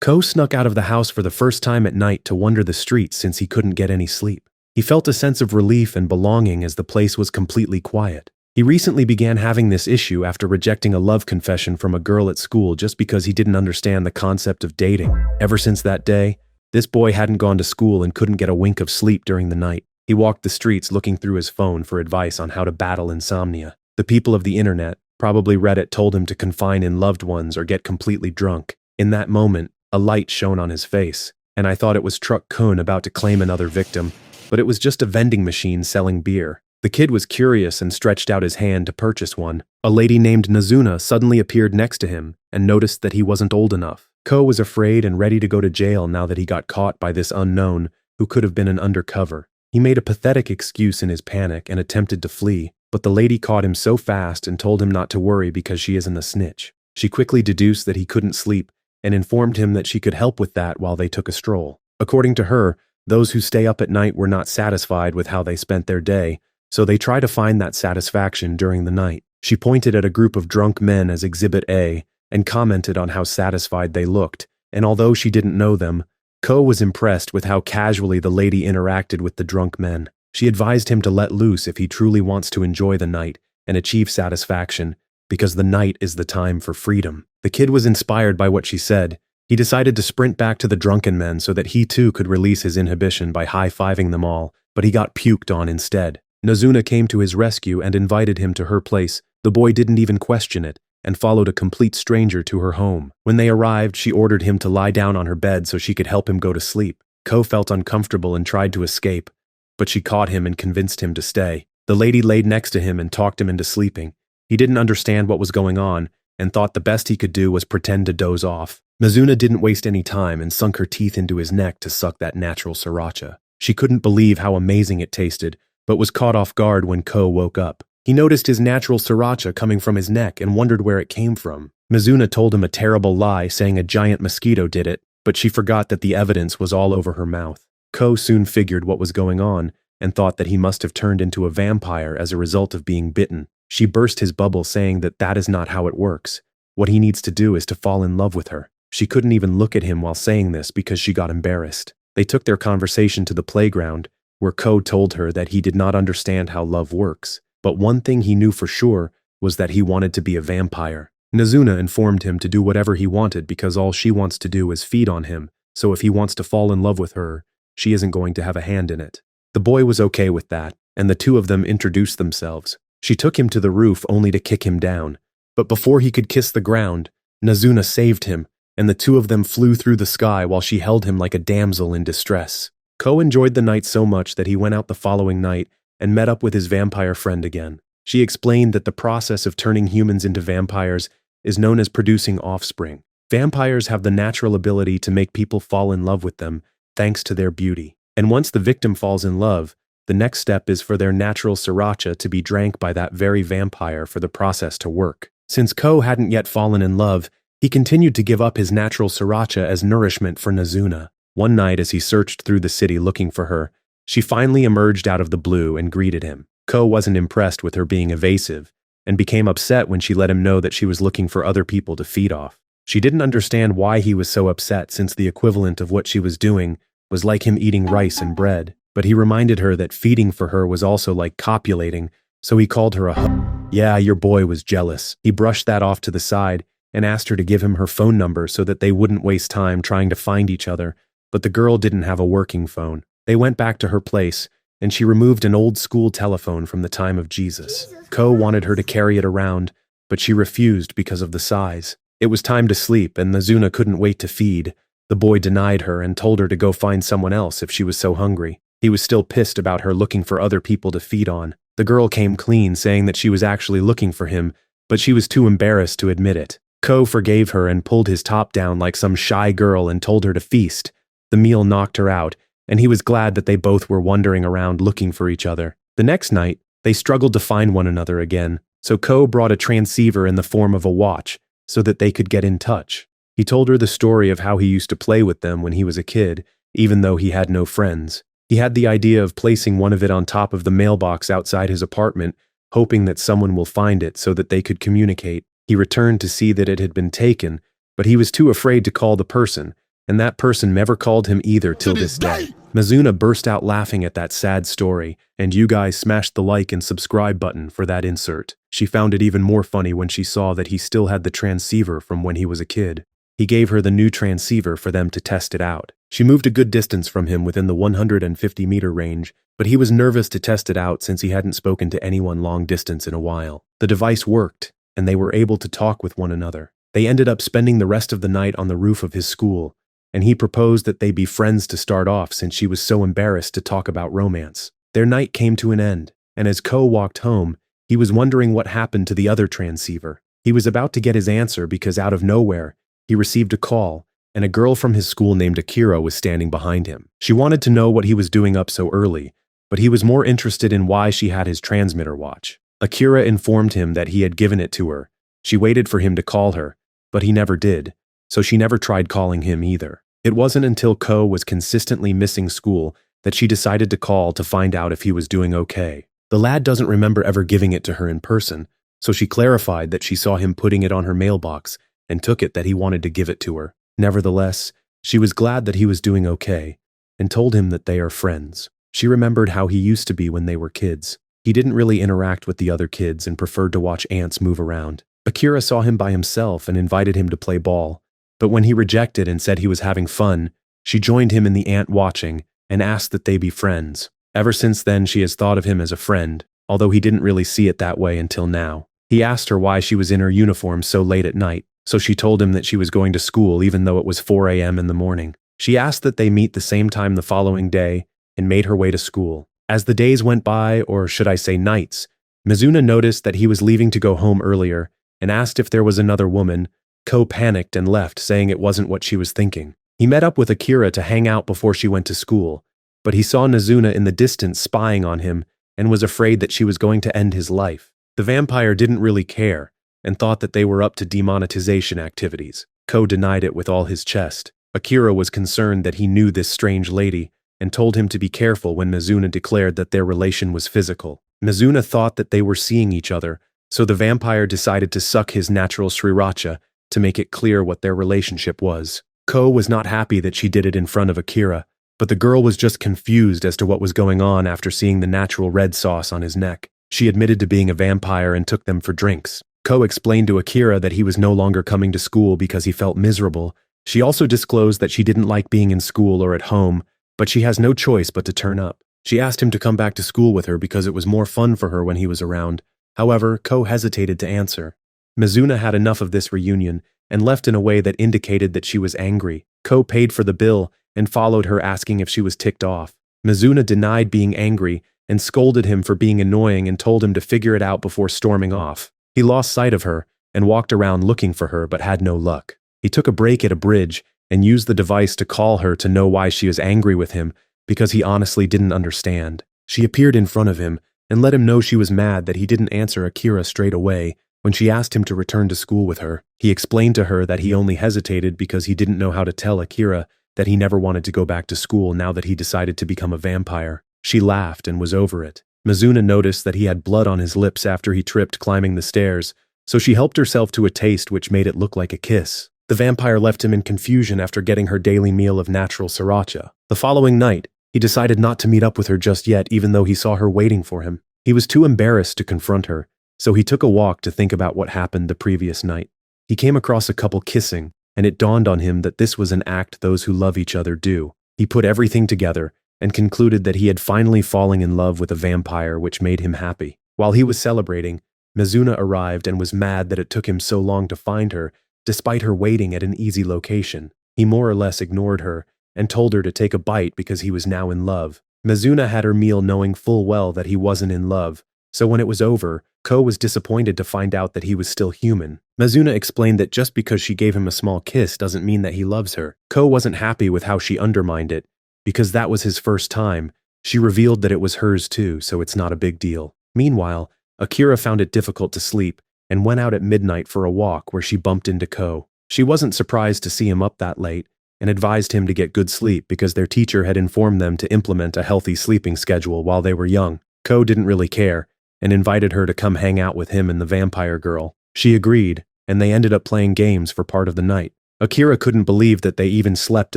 Ko snuck out of the house for the first time at night to wander the streets since he couldn't get any sleep. He felt a sense of relief and belonging as the place was completely quiet. He recently began having this issue after rejecting a love confession from a girl at school just because he didn't understand the concept of dating. Ever since that day, this boy hadn't gone to school and couldn't get a wink of sleep during the night. He walked the streets looking through his phone for advice on how to battle insomnia. The people of the internet, probably Reddit, told him to confine in loved ones or get completely drunk. In that moment, a light shone on his face, and I thought it was Truck Kun about to claim another victim, but it was just a vending machine selling beer. The kid was curious and stretched out his hand to purchase one. A lady named Nazuna suddenly appeared next to him and noticed that he wasn't old enough. Ko was afraid and ready to go to jail now that he got caught by this unknown who could have been an undercover. He made a pathetic excuse in his panic and attempted to flee, but the lady caught him so fast and told him not to worry because she isn't a snitch. She quickly deduced that he couldn't sleep and informed him that she could help with that while they took a stroll. According to her, those who stay up at night were not satisfied with how they spent their day, so they try to find that satisfaction during the night. She pointed at a group of drunk men as Exhibit A and commented on how satisfied they looked, and although she didn't know them, Ko was impressed with how casually the lady interacted with the drunk men. She advised him to let loose if he truly wants to enjoy the night and achieve satisfaction, because the night is the time for freedom. The kid was inspired by what she said. He decided to sprint back to the drunken men so that he too could release his inhibition by high-fiving them all, but he got puked on instead. Nazuna came to his rescue and invited him to her place. The boy didn't even question it and followed a complete stranger to her home. When they arrived, she ordered him to lie down on her bed so she could help him go to sleep. Ko felt uncomfortable and tried to escape, but she caught him and convinced him to stay. The lady laid next to him and talked him into sleeping. He didn't understand what was going on and thought the best he could do was pretend to doze off. Nazuna didn't waste any time and sunk her teeth into his neck to suck that natural sriracha. She couldn't believe how amazing it tasted, but was caught off guard when Ko woke up. He noticed his natural sriracha coming from his neck and wondered where it came from. Mizuna told him a terrible lie saying a giant mosquito did it, but she forgot that the evidence was all over her mouth. Ko soon figured what was going on and thought that he must have turned into a vampire as a result of being bitten. She burst his bubble saying that that is not how it works. What he needs to do is to fall in love with her. She couldn't even look at him while saying this because she got embarrassed. They took their conversation to the playground, where Ko told her that he did not understand how love works, but one thing he knew for sure was that he wanted to be a vampire. Nazuna informed him to do whatever he wanted because all she wants to do is feed on him, so if he wants to fall in love with her, she isn't going to have a hand in it. The boy was okay with that, and the two of them introduced themselves. She took him to the roof only to kick him down, but before he could kiss the ground, Nazuna saved him, and the two of them flew through the sky while she held him like a damsel in distress. Ko enjoyed the night so much that he went out the following night and met up with his vampire friend again. She explained that the process of turning humans into vampires is known as producing offspring. Vampires have the natural ability to make people fall in love with them thanks to their beauty. And once the victim falls in love, the next step is for their natural sriracha to be drank by that very vampire for the process to work. Since Ko hadn't yet fallen in love, he continued to give up his natural sriracha as nourishment for Nazuna. One night as he searched through the city looking for her, she finally emerged out of the blue and greeted him. Ko wasn't impressed with her being evasive and became upset when she let him know that she was looking for other people to feed off. She didn't understand why he was so upset since the equivalent of what she was doing was like him eating rice and bread, but he reminded her that feeding for her was also like copulating, so he called her a hoe. Yeah, your boy was jealous. He brushed that off to the side and asked her to give him her phone number so that they wouldn't waste time trying to find each other, but the girl didn't have a working phone. They went back to her place, and she removed an old school telephone from the time of Jesus. Ko wanted her to carry it around, but she refused because of the size. It was time to sleep, and Nazuna couldn't wait to feed. The boy denied her and told her to go find someone else if she was so hungry. He was still pissed about her looking for other people to feed on. The girl came clean, saying that she was actually looking for him, but she was too embarrassed to admit it. Ko forgave her and pulled his top down like some shy girl and told her to feast. The meal knocked her out, and he was glad that they both were wandering around looking for each other. The next night, they struggled to find one another again, so Ko brought a transceiver in the form of a watch so that they could get in touch. He told her the story of how he used to play with them when he was a kid, even though he had no friends. He had the idea of placing one of it on top of the mailbox outside his apartment, hoping that someone will find it so that they could communicate. He returned to see that it had been taken, but he was too afraid to call the person, and that person never called him either till this day. Mizuna burst out laughing at that sad story, and you guys smashed the like and subscribe button for that insert. She found it even more funny when she saw that he still had the transceiver from when he was a kid. He gave her the new transceiver for them to test it out. She moved a good distance from him within the 150-meter range, but he was nervous to test it out since he hadn't spoken to anyone long distance in a while. The device worked, and they were able to talk with one another. They ended up spending the rest of the night on the roof of his school, and he proposed that they be friends to start off since she was so embarrassed to talk about romance. Their night came to an end, and as Ko walked home, he was wondering what happened to the other transceiver. He was about to get his answer because out of nowhere, he received a call, and a girl from his school named Akira was standing behind him. She wanted to know what he was doing up so early, but he was more interested in why she had his transmitter watch. Akira informed him that he had given it to her. She waited for him to call her, but he never did, so she never tried calling him either. It wasn't until Ko was consistently missing school that she decided to call to find out if he was doing okay. The lad doesn't remember ever giving it to her in person, so she clarified that she saw him putting it on her mailbox and took it that he wanted to give it to her. Nevertheless, she was glad that he was doing okay and told him that they are friends. She remembered how he used to be when they were kids. He didn't really interact with the other kids and preferred to watch ants move around. Akira saw him by himself and invited him to play ball, but when he rejected and said he was having fun, she joined him in the ant watching and asked that they be friends. Ever since then, she has thought of him as a friend, although he didn't really see it that way until now. He asked her why she was in her uniform so late at night, so she told him that she was going to school even though it was 4 a.m. in the morning. She asked that they meet the same time the following day and made her way to school. As the days went by, or should I say nights, Mizuna noticed that he was leaving to go home earlier and asked if there was another woman. Ko panicked and left, saying it wasn't what she was thinking. He met up with Akira to hang out before she went to school, but he saw Mizuna in the distance spying on him and was afraid that she was going to end his life. The vampire didn't really care and thought that they were up to demonetization activities. Ko denied it with all his chest. Akira was concerned that he knew this strange lady and told him to be careful when Mizuna declared that their relation was physical. Mizuna thought that they were seeing each other, so the vampire decided to suck his natural sriracha to make it clear what their relationship was. Ko was not happy that she did it in front of Akira, but the girl was just confused as to what was going on after seeing the natural red sauce on his neck. She admitted to being a vampire and took them for drinks. Ko explained to Akira that he was no longer coming to school because he felt miserable. She also disclosed that she didn't like being in school or at home, but she has no choice but to turn up. She asked him to come back to school with her because it was more fun for her when he was around. However, Ko hesitated to answer. Mizuna had enough of this reunion and left in a way that indicated that she was angry. Ko paid for the bill and followed her, asking if she was ticked off. Mizuna denied being angry and scolded him for being annoying and told him to figure it out before storming off. He lost sight of her and walked around looking for her but had no luck. He took a break at a bridge and used the device to call her to know why she was angry with him because he honestly didn't understand. She appeared in front of him and let him know she was mad that he didn't answer Akira straight away when she asked him to return to school with her. He explained to her that he only hesitated because he didn't know how to tell Akira that he never wanted to go back to school now that he decided to become a vampire. She laughed and was over it. Mizuna noticed that he had blood on his lips after he tripped climbing the stairs, so she helped herself to a taste which made it look like a kiss. The vampire left him in confusion after getting her daily meal of natural sriracha. The following night, he decided not to meet up with her just yet even though he saw her waiting for him. He was too embarrassed to confront her, so he took a walk to think about what happened the previous night. He came across a couple kissing, and it dawned on him that this was an act those who love each other do. He put everything together and concluded that he had finally fallen in love with a vampire, which made him happy. While he was celebrating, Mizuna arrived and was mad that it took him so long to find her, despite her waiting at an easy location. He more or less ignored her and told her to take a bite because he was now in love. Mizuna had her meal knowing full well that he wasn't in love, so when it was over, Ko was disappointed to find out that he was still human. Mizuna explained that just because she gave him a small kiss doesn't mean that he loves her. Ko wasn't happy with how she undermined it, because that was his first time. She revealed that it was hers too, so it's not a big deal. Meanwhile, Akira found it difficult to sleep and went out at midnight for a walk where she bumped into Ko. She wasn't surprised to see him up that late and advised him to get good sleep because their teacher had informed them to implement a healthy sleeping schedule while they were young. Ko didn't really care and invited her to come hang out with him and the vampire girl. She agreed, and they ended up playing games for part of the night. Akira couldn't believe that they even slept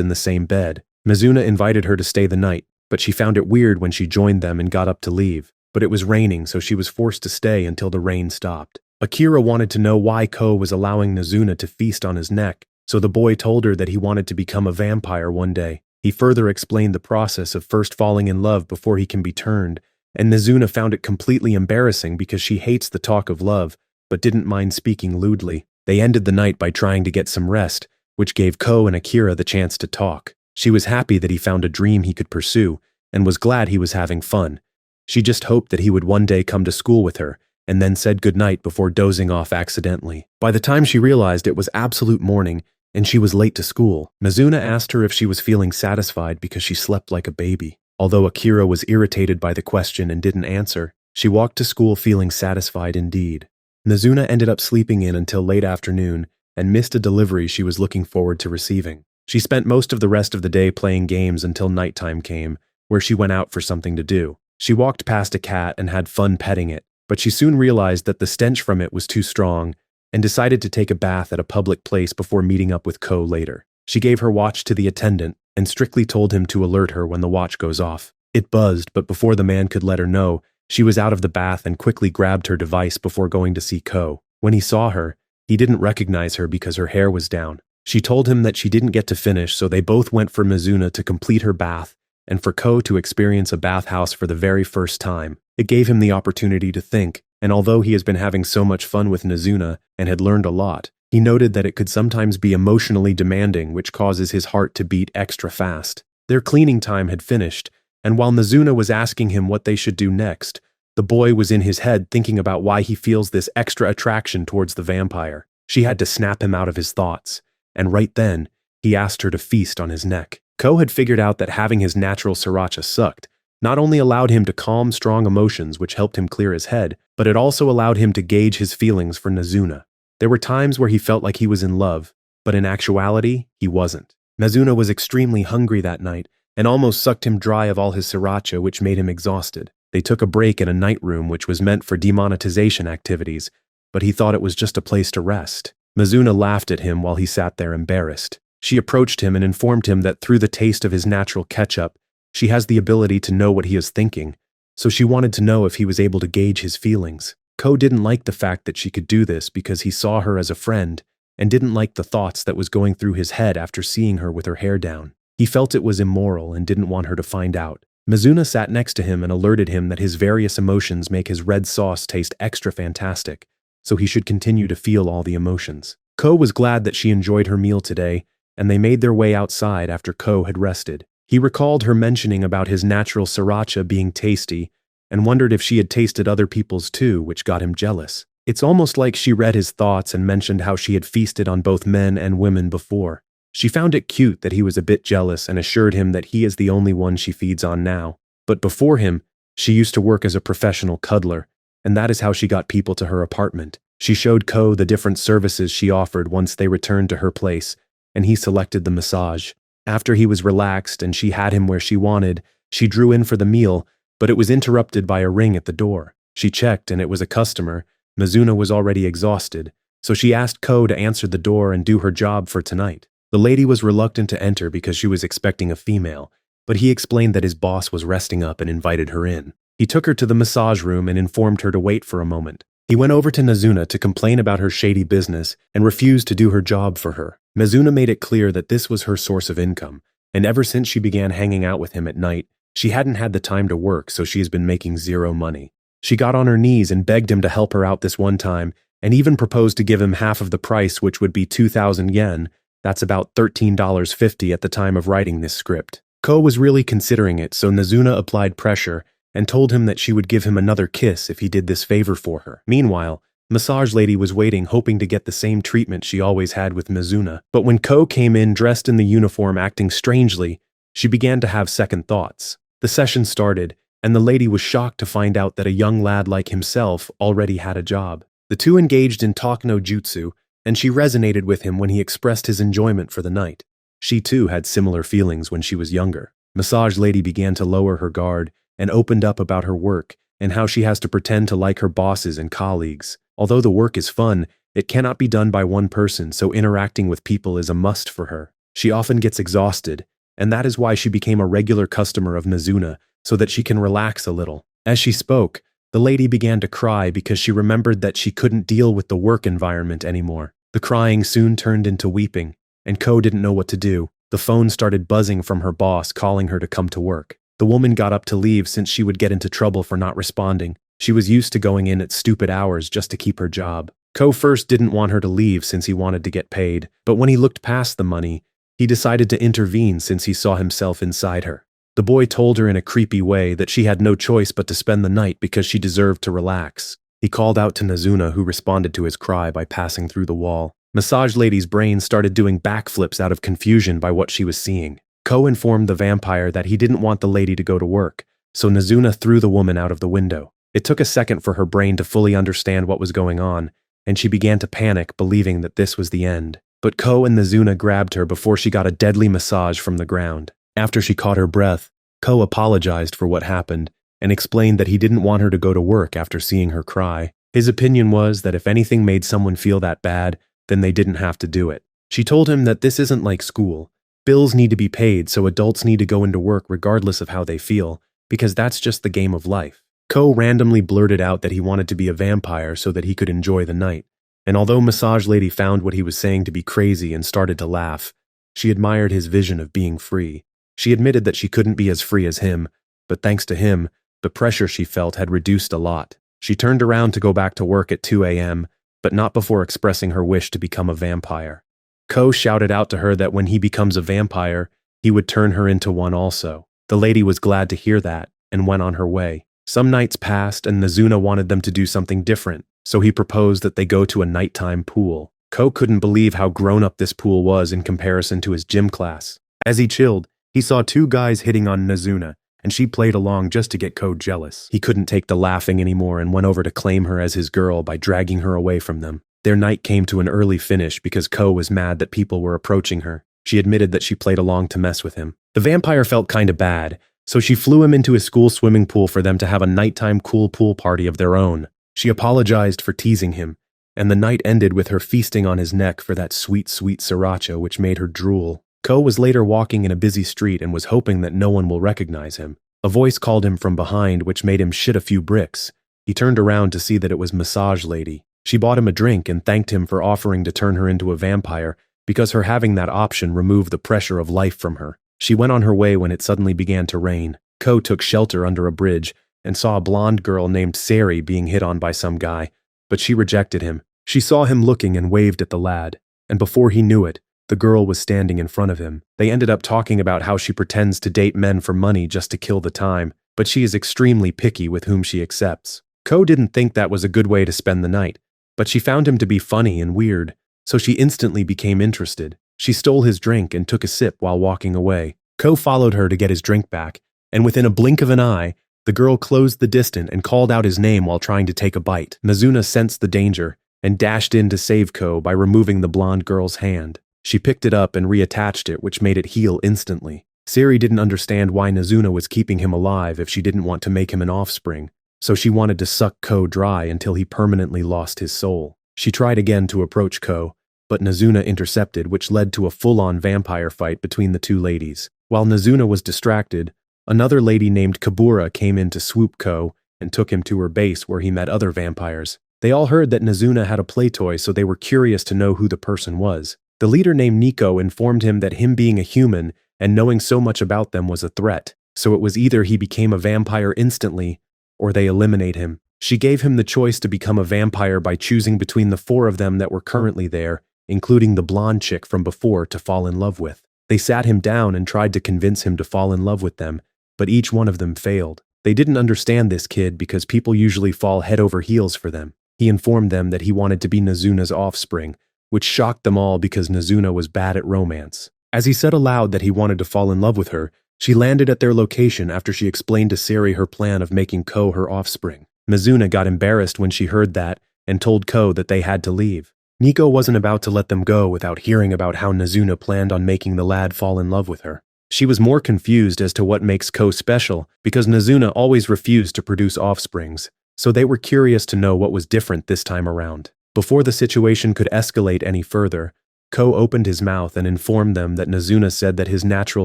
in the same bed. Mizuna invited her to stay the night, but she found it weird when she joined them and got up to leave. But it was raining, so she was forced to stay until the rain stopped. Akira wanted to know why Ko was allowing Mizuna to feast on his neck, so the boy told her that he wanted to become a vampire one day. He further explained the process of first falling in love before he can be turned, and Mizuna found it completely embarrassing because she hates the talk of love, but didn't mind speaking lewdly. They ended the night by trying to get some rest, which gave Ko and Akira the chance to talk. She was happy that he found a dream he could pursue, and was glad he was having fun. She just hoped that he would one day come to school with her, and then said goodnight before dozing off accidentally. By the time she realized it was absolute morning, and she was late to school, Mizuna asked her if she was feeling satisfied because she slept like a baby. Although Akira was irritated by the question and didn't answer, she walked to school feeling satisfied indeed. Mizuna ended up sleeping in until late afternoon and missed a delivery she was looking forward to receiving. She spent most of the rest of the day playing games until nighttime came, where she went out for something to do. She walked past a cat and had fun petting it, but she soon realized that the stench from it was too strong and decided to take a bath at a public place before meeting up with Ko later. She gave her watch to the attendant and strictly told him to alert her when the watch goes off. It buzzed, but before the man could let her know, she was out of the bath and quickly grabbed her device before going to see Ko. When he saw her, he didn't recognize her because her hair was down. She told him that she didn't get to finish, so they both went for Mizuna to complete her bath and for Ko to experience a bathhouse for the very first time. It gave him the opportunity to think, and although he has been having so much fun with Mizuna and had learned a lot, he noted that it could sometimes be emotionally demanding, which causes his heart to beat extra fast. Their cleaning time had finished, and while Mizuna was asking him what they should do next, the boy was in his head thinking about why he feels this extra attraction towards the vampire. She had to snap him out of his thoughts, and right then, he asked her to feast on his neck. Ko had figured out that having his natural sriracha sucked not only allowed him to calm strong emotions which helped him clear his head, but it also allowed him to gauge his feelings for Mizuna. There were times where he felt like he was in love, but in actuality, he wasn't. Mizuna was extremely hungry that night and almost sucked him dry of all his sriracha, which made him exhausted. They took a break in a night room which was meant for demonetization activities, but he thought it was just a place to rest. Mizuna laughed at him while he sat there embarrassed. She approached him and informed him that through the taste of his natural ketchup, she has the ability to know what he is thinking, so she wanted to know if he was able to gauge his feelings. Ko didn't like the fact that she could do this because he saw her as a friend and didn't like the thoughts that was going through his head after seeing her with her hair down. He felt it was immoral and didn't want her to find out. Mizuna sat next to him and alerted him that his various emotions make his red sauce taste extra fantastic, so he should continue to feel all the emotions. Ko was glad that she enjoyed her meal today, and they made their way outside after Ko had rested. He recalled her mentioning about his natural sriracha being tasty and wondered if she had tasted other people's too, which got him jealous. It's almost like she read his thoughts and mentioned how she had feasted on both men and women before. She found it cute that he was a bit jealous and assured him that he is the only one she feeds on now. But before him, she used to work as a professional cuddler, and that is how she got people to her apartment. She showed Ko the different services she offered once they returned to her place, and he selected the massage. After he was relaxed and she had him where she wanted, she drew in for the meal, but it was interrupted by a ring at the door. She checked and it was a customer. Mizuna was already exhausted, so she asked Ko to answer the door and do her job for tonight. The lady was reluctant to enter because she was expecting a female, but he explained that his boss was resting up and invited her in. He took her to the massage room and informed her to wait for a moment. He went over to Mizuna to complain about her shady business and refused to do her job for her. Mizuna made it clear that this was her source of income, and ever since she began hanging out with him at night, she hadn't had the time to work, so she has been making zero money. She got on her knees and begged him to help her out this one time, and even proposed to give him half of the price, which would be 2,000 yen. That's about $13.50 at the time of writing this script. Ko was really considering it, so Mizuna applied pressure and told him that she would give him another kiss if he did this favor for her. Meanwhile, Massage Lady was waiting, hoping to get the same treatment she always had with Mizuna. But when Ko came in dressed in the uniform acting strangely, she began to have second thoughts. The session started, and the lady was shocked to find out that a young lad like himself already had a job. The two engaged in talk no jutsu, and she resonated with him when he expressed his enjoyment for the night. She too had similar feelings when she was younger. Massage Lady began to lower her guard and opened up about her work and how she has to pretend to like her bosses and colleagues. Although the work is fun, It cannot be done by one person, so interacting with people is a must for her. She often gets exhausted, and that is why she became a regular customer of Nazuna, so that she can relax a little. As she spoke, the lady began to cry because she remembered that she couldn't deal with the work environment anymore. The crying soon turned into weeping, and Ko didn't know what to do. The phone started buzzing from her boss calling her to come to work. The woman got up to leave since she would get into trouble for not responding. She was used to going in at stupid hours just to keep her job. Ko first didn't want her to leave since he wanted to get paid, but when he looked past the money, he decided to intervene since he saw himself inside her. The boy told her in a creepy way that she had no choice but to spend the night because she deserved to relax. He called out to Nazuna, who responded to his cry by passing through the wall. Massage Lady's brain started doing backflips out of confusion by what she was seeing. Ko informed the vampire that he didn't want the lady to go to work, so Nazuna threw the woman out of the window. It took a second for her brain to fully understand what was going on, and she began to panic, believing that this was the end. But Ko and Nazuna grabbed her before she got a deadly massage from the ground. After she caught her breath, Ko apologized for what happened and explained that he didn't want her to go to work after seeing her cry. His opinion was that if anything made someone feel that bad, then they didn't have to do it. She told him that this isn't like school. Bills need to be paid, so adults need to go into work regardless of how they feel, because that's just the game of life. Ko randomly blurted out that he wanted to be a vampire so that he could enjoy the night, and although Massage Lady found what he was saying to be crazy and started to laugh, she admired his vision of being free. She admitted that she couldn't be as free as him, but thanks to him, the pressure she felt had reduced a lot. She turned around to go back to work at 2 a.m., but not before expressing her wish to become a vampire. Ko shouted out to her that when he becomes a vampire, he would turn her into one also. The lady was glad to hear that and went on her way. Some nights passed and Nazuna wanted them to do something different, so he proposed that they go to a nighttime pool. Ko couldn't believe how grown-up this pool was in comparison to his gym class. As he chilled, he saw two guys hitting on Nazuna, and she played along just to get Ko jealous. He couldn't take the laughing anymore and went over to claim her as his girl by dragging her away from them. Their night came to an early finish because Ko was mad that people were approaching her. She admitted that she played along to mess with him. The vampire felt kinda bad, so she flew him into his school swimming pool for them to have a nighttime cool pool party of their own. She apologized for teasing him, and the night ended with her feasting on his neck for that sweet, sweet sriracha which made her drool. Ko was later walking in a busy street and was hoping that no one will recognize him. A voice called him from behind which made him shit a few bricks. He turned around to see that it was Massage Lady. She bought him a drink and thanked him for offering to turn her into a vampire because her having that option removed the pressure of life from her. She went on her way when it suddenly began to rain. Ko took shelter under a bridge and saw a blonde girl named Sari being hit on by some guy, but she rejected him. She saw him looking and waved at the lad, and before he knew it, the girl was standing in front of him. They ended up talking about how she pretends to date men for money just to kill the time, but she is extremely picky with whom she accepts. Ko didn't think that was a good way to spend the night, but she found him to be funny and weird, so she instantly became interested. She stole his drink and took a sip while walking away. Ko followed her to get his drink back, and within a blink of an eye, the girl closed the distance and called out his name while trying to take a bite. Nazuna sensed the danger and dashed in to save Ko by removing the blonde girl's hand. She picked it up and reattached it, which made it heal instantly. Sari didn't understand why Nazuna was keeping him alive if she didn't want to make him an offspring, so she wanted to suck Ko dry until he permanently lost his soul. She tried again to approach Ko, but Nazuna intercepted, which led to a full-on vampire fight between the two ladies. While Nazuna was distracted, another lady named Kabura came in to swoop Ko and took him to her base where he met other vampires. They all heard that Nazuna had a play toy, so they were curious to know who the person was. The leader named Nico informed him that him being a human and knowing so much about them was a threat, so it was either he became a vampire instantly or they eliminate him. She gave him the choice to become a vampire by choosing between the 4 of them that were currently there, including the blonde chick from before, to fall in love with. They sat him down and tried to convince him to fall in love with them, but each one of them failed. They didn't understand this kid because people usually fall head over heels for them. He informed them that he wanted to be Nazuna's offspring, which shocked them all because Nazuna was bad at romance. As he said aloud that he wanted to fall in love with her, she landed at their location after she explained to Sari her plan of making Ko her offspring. Nazuna got embarrassed when she heard that and told Ko that they had to leave. Nico wasn't about to let them go without hearing about how Nazuna planned on making the lad fall in love with her. She was more confused as to what makes Ko special because Nazuna always refused to produce offsprings, so they were curious to know what was different this time around. Before the situation could escalate any further, Ko opened his mouth and informed them that Nazuna said that his natural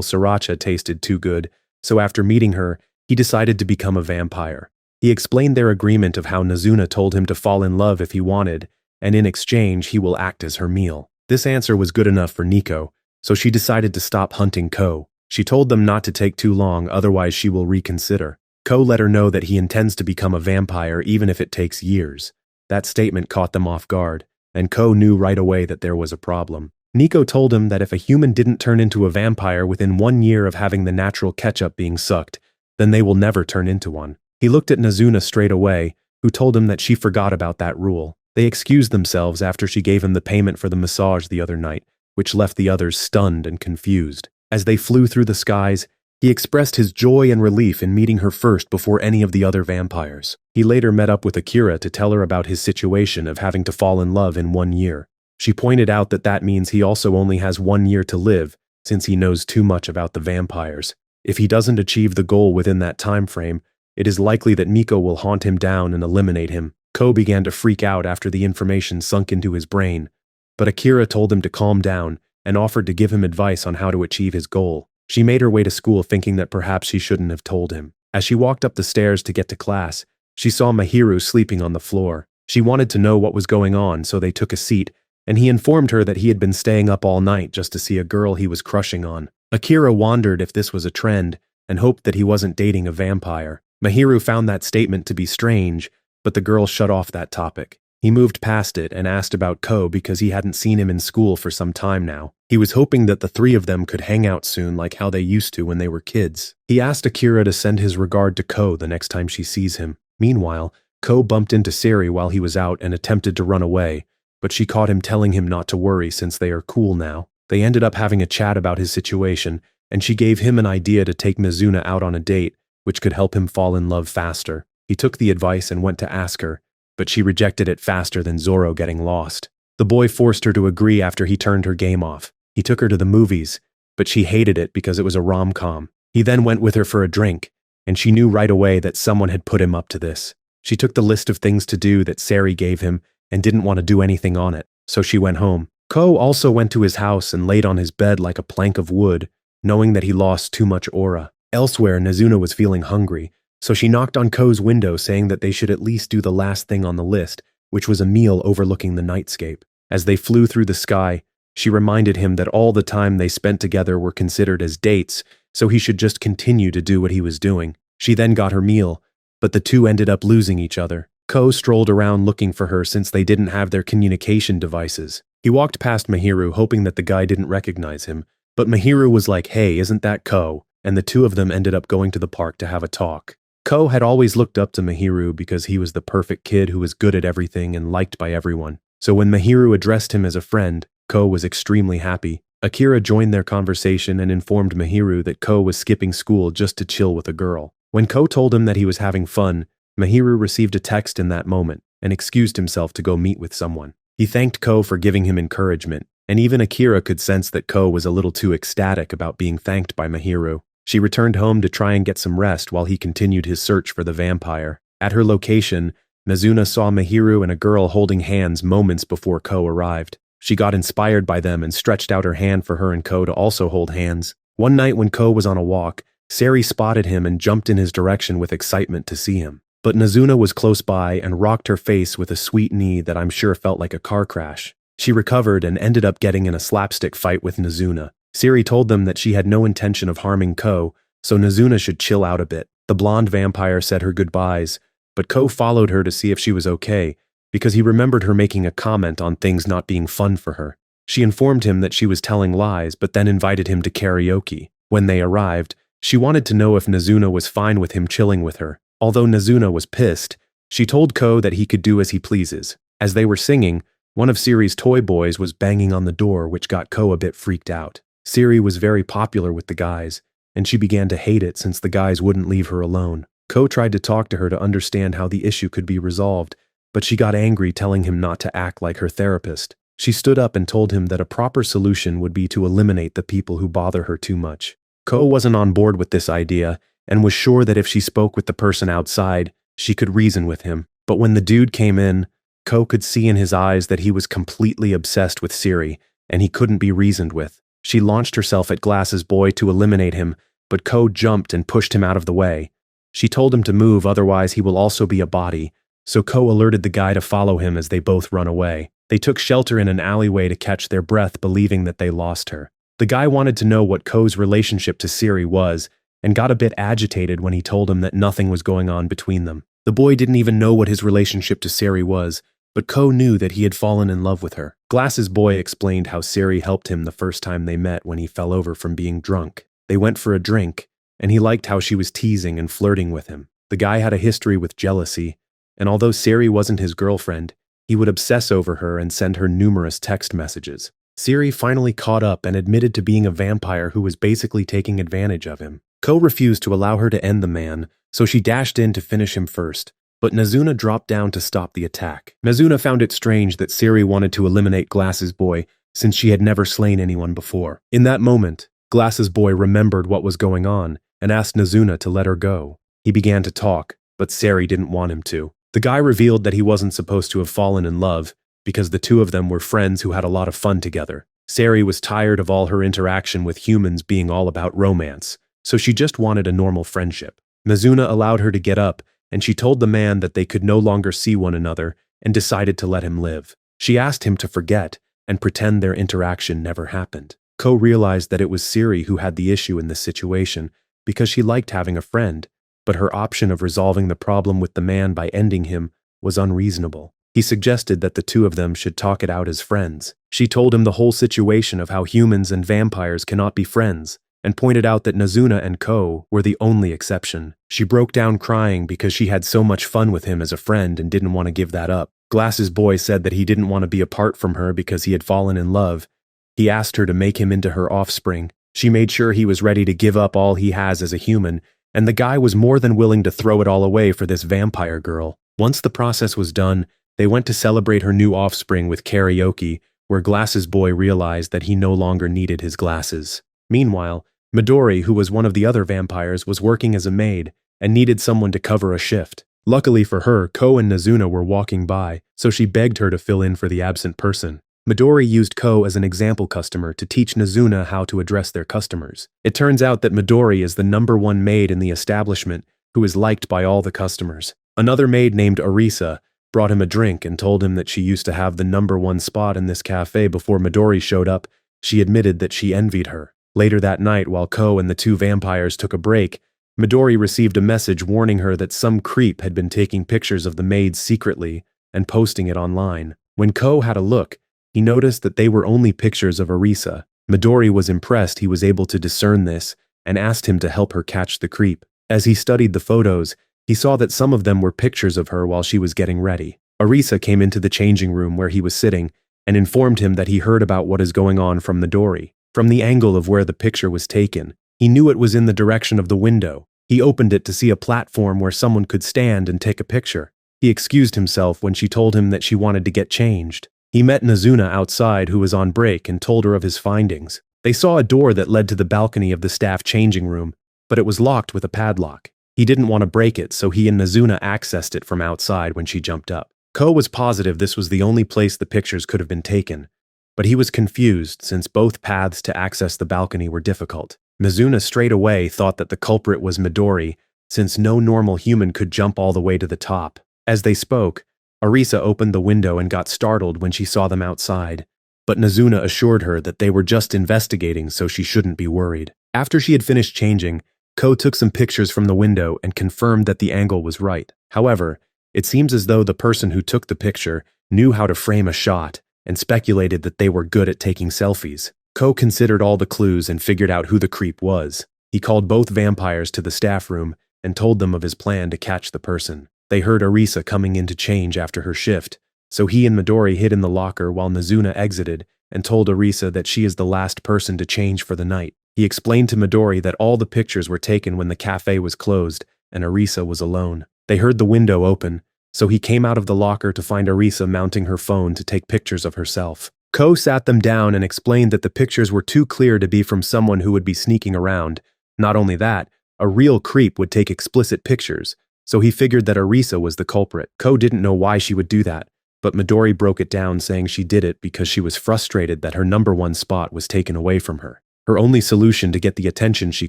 sriracha tasted too good, so after meeting her, he decided to become a vampire. He explained their agreement of how Nazuna told him to fall in love if he wanted, and in exchange he will act as her meal. This answer was good enough for Nico, so she decided to stop hunting Ko. She told them not to take too long, otherwise she will reconsider. Ko let her know that he intends to become a vampire even if it takes years. That statement caught them off guard, and Ko knew right away that there was a problem. Nico told him that if a human didn't turn into a vampire within 1 year of having the natural ketchup being sucked, then they will never turn into one. He looked at Nazuna straight away, who told him that she forgot about that rule. They excused themselves after she gave him the payment for the massage the other night, which left the others stunned and confused. As they flew through the skies, he expressed his joy and relief in meeting her first before any of the other vampires. He later met up with Akira to tell her about his situation of having to fall in love in 1 year. She pointed out that that means he also only has 1 year to live, since he knows too much about the vampires. If he doesn't achieve the goal within that time frame, it is likely that Miko will hunt him down and eliminate him. Ko began to freak out after the information sunk into his brain, but Akira told him to calm down and offered to give him advice on how to achieve his goal. She made her way to school thinking that perhaps she shouldn't have told him. As she walked up the stairs to get to class, she saw Mahiru sleeping on the floor. She wanted to know what was going on, so they took a seat, and he informed her that he had been staying up all night just to see a girl he was crushing on. Akira wondered if this was a trend and hoped that he wasn't dating a vampire. Mahiru found that statement to be strange, but the girl shut off that topic. He moved past it and asked about Ko because he hadn't seen him in school for some time now. He was hoping that the three of them could hang out soon like how they used to when they were kids. He asked Akira to send his regard to Ko the next time she sees him. Meanwhile, Ko bumped into Sari while he was out and attempted to run away, but she caught him telling him not to worry since they are cool now. They ended up having a chat about his situation, and she gave him an idea to take Mizuna out on a date, which could help him fall in love faster. He took the advice and went to ask her, but she rejected it faster than Zoro getting lost. The boy forced her to agree after he turned her game off. He took her to the movies, but she hated it because it was a rom-com. He then went with her for a drink, and she knew right away that someone had put him up to this. She took the list of things to do that Sari gave him and didn't want to do anything on it, so she went home. Ko also went to his house and laid on his bed like a plank of wood, knowing that he lost too much aura. Elsewhere, Nazuna was feeling hungry, so she knocked on Ko's window saying that they should at least do the last thing on the list, which was a meal overlooking the nightscape. As they flew through the sky, she reminded him that all the time they spent together were considered as dates, so he should just continue to do what he was doing. She then got her meal, but the two ended up losing each other. Ko strolled around looking for her since they didn't have their communication devices. He walked past Mahiru hoping that the guy didn't recognize him, but Mahiru was like, "Hey, isn't that Ko?" And the two of them ended up going to the park to have a talk. Ko had always looked up to Mahiru because he was the perfect kid who was good at everything and liked by everyone. So when Mahiru addressed him as a friend, Ko was extremely happy. Akira joined their conversation and informed Mahiru that Ko was skipping school just to chill with a girl. When Ko told him that he was having fun, Mahiru received a text in that moment and excused himself to go meet with someone. He thanked Ko for giving him encouragement, and even Akira could sense that Ko was a little too ecstatic about being thanked by Mahiru. She returned home to try and get some rest while he continued his search for the vampire. At her location, Nazuna saw Mahiru and a girl holding hands moments before Ko arrived. She got inspired by them and stretched out her hand for her and Ko to also hold hands. One night when Ko was on a walk, Sari spotted him and jumped in his direction with excitement to see him. But Nazuna was close by and rocked her face with a sweet knee that I'm sure felt like a car crash. She recovered and ended up getting in a slapstick fight with Nazuna. Sari told them that she had no intention of harming Ko, so Nazuna should chill out a bit. The blonde vampire said her goodbyes, but Ko followed her to see if she was okay, because he remembered her making a comment on things not being fun for her. She informed him that she was telling lies, but then invited him to karaoke. When they arrived, she wanted to know if Nazuna was fine with him chilling with her. Although Nazuna was pissed, she told Ko that he could do as he pleases. As they were singing, one of Siri's toy boys was banging on the door, which got Ko a bit freaked out. Siri was very popular with the guys, and she began to hate it since the guys wouldn't leave her alone. Ko tried to talk to her to understand how the issue could be resolved, but she got angry telling him not to act like her therapist. She stood up and told him that a proper solution would be to eliminate the people who bother her too much. Ko wasn't on board with this idea and was sure that if she spoke with the person outside, she could reason with him. But when the dude came in, Ko could see in his eyes that he was completely obsessed with Siri, and he couldn't be reasoned with. She launched herself at Glass's boy to eliminate him, but Ko jumped and pushed him out of the way. She told him to move, otherwise he will also be a body, so Ko alerted the guy to follow him as they both run away. They took shelter in an alleyway to catch their breath, believing that they lost her. The guy wanted to know what Ko's relationship to Siri was, and got a bit agitated when he told him that nothing was going on between them. The boy didn't even know what his relationship to Siri was, but Ko knew that he had fallen in love with her. Glass's boy explained how Siri helped him the first time they met when he fell over from being drunk. They went for a drink, and he liked how she was teasing and flirting with him. The guy had a history with jealousy, and although Siri wasn't his girlfriend, he would obsess over her and send her numerous text messages. Siri finally caught up and admitted to being a vampire who was basically taking advantage of him. Ko refused to allow her to end the man, so she dashed in to finish him first, but Nazuna dropped down to stop the attack. Nazuna found it strange that Siri wanted to eliminate Glass's boy since she had never slain anyone before. In that moment, Glass's boy remembered what was going on and asked Nazuna to let her go. He began to talk, but Siri didn't want him to. The guy revealed that he wasn't supposed to have fallen in love because the two of them were friends who had a lot of fun together. Sari was tired of all her interaction with humans being all about romance, so she just wanted a normal friendship. Mizuna allowed her to get up, and she told the man that they could no longer see one another and decided to let him live. She asked him to forget and pretend their interaction never happened. Ko realized that it was Siri who had the issue in this situation because she liked having a friend, but her option of resolving the problem with the man by ending him was unreasonable. He suggested that the two of them should talk it out as friends. She told him the whole situation of how humans and vampires cannot be friends, and pointed out that Nazuna and Ko were the only exception. She broke down crying because she had so much fun with him as a friend and didn't want to give that up. Glass's boy said that he didn't want to be apart from her because he had fallen in love. He asked her to make him into her offspring. She made sure he was ready to give up all he has as a human, and the guy was more than willing to throw it all away for this vampire girl. Once the process was done, they went to celebrate her new offspring with karaoke, where Glass's boy realized that he no longer needed his glasses. Meanwhile, Midori, who was one of the other vampires, was working as a maid and needed someone to cover a shift. Luckily for her, Ko and Nazuna were walking by, so she begged her to fill in for the absent person. Midori used Ko as an example customer to teach Nazuna how to address their customers. It turns out that Midori is the #1 maid in the establishment who is liked by all the customers. Another maid named Arisa brought him a drink and told him that she used to have the #1 spot in this cafe before Midori showed up. She admitted that she envied her. Later that night, while Ko and the two vampires took a break, Midori received a message warning her that some creep had been taking pictures of the maids secretly and posting it online. When Ko had a look, he noticed that they were only pictures of Arisa. Midori was impressed he was able to discern this and asked him to help her catch the creep. As he studied the photos, he saw that some of them were pictures of her while she was getting ready. Arisa came into the changing room where he was sitting and informed him that he heard about what is going on from Midori. From the angle of where the picture was taken, he knew it was in the direction of the window. He opened it to see a platform where someone could stand and take a picture. He excused himself when she told him that she wanted to get changed. He met Nazuna outside, who was on break, and told her of his findings. They saw a door that led to the balcony of the staff changing room, but it was locked with a padlock. He didn't want to break it, so he and Nazuna accessed it from outside when she jumped up. Ko was positive this was the only place the pictures could have been taken, but he was confused since both paths to access the balcony were difficult. Nazuna straight away thought that the culprit was Midori, since no normal human could jump all the way to the top. As they spoke, Arisa opened the window and got startled when she saw them outside, but Nazuna assured her that they were just investigating, so she shouldn't be worried. After she had finished changing, Ko took some pictures from the window and confirmed that the angle was right. However, it seems as though the person who took the picture knew how to frame a shot and speculated that they were good at taking selfies. Ko considered all the clues and figured out who the creep was. He called both vampires to the staff room and told them of his plan to catch the person. They heard Arisa coming in to change after her shift, so he and Midori hid in the locker while Nazuna exited and told Arisa that she is the last person to change for the night. He explained to Midori that all the pictures were taken when the cafe was closed and Arisa was alone. They heard the window open, so he came out of the locker to find Arisa mounting her phone to take pictures of herself. Ko sat them down and explained that the pictures were too clear to be from someone who would be sneaking around. Not only that, a real creep would take explicit pictures, so he figured that Arisa was the culprit. Ko didn't know why she would do that, but Midori broke it down saying she did it because she was frustrated that her #1 spot was taken away from her. Her only solution to get the attention she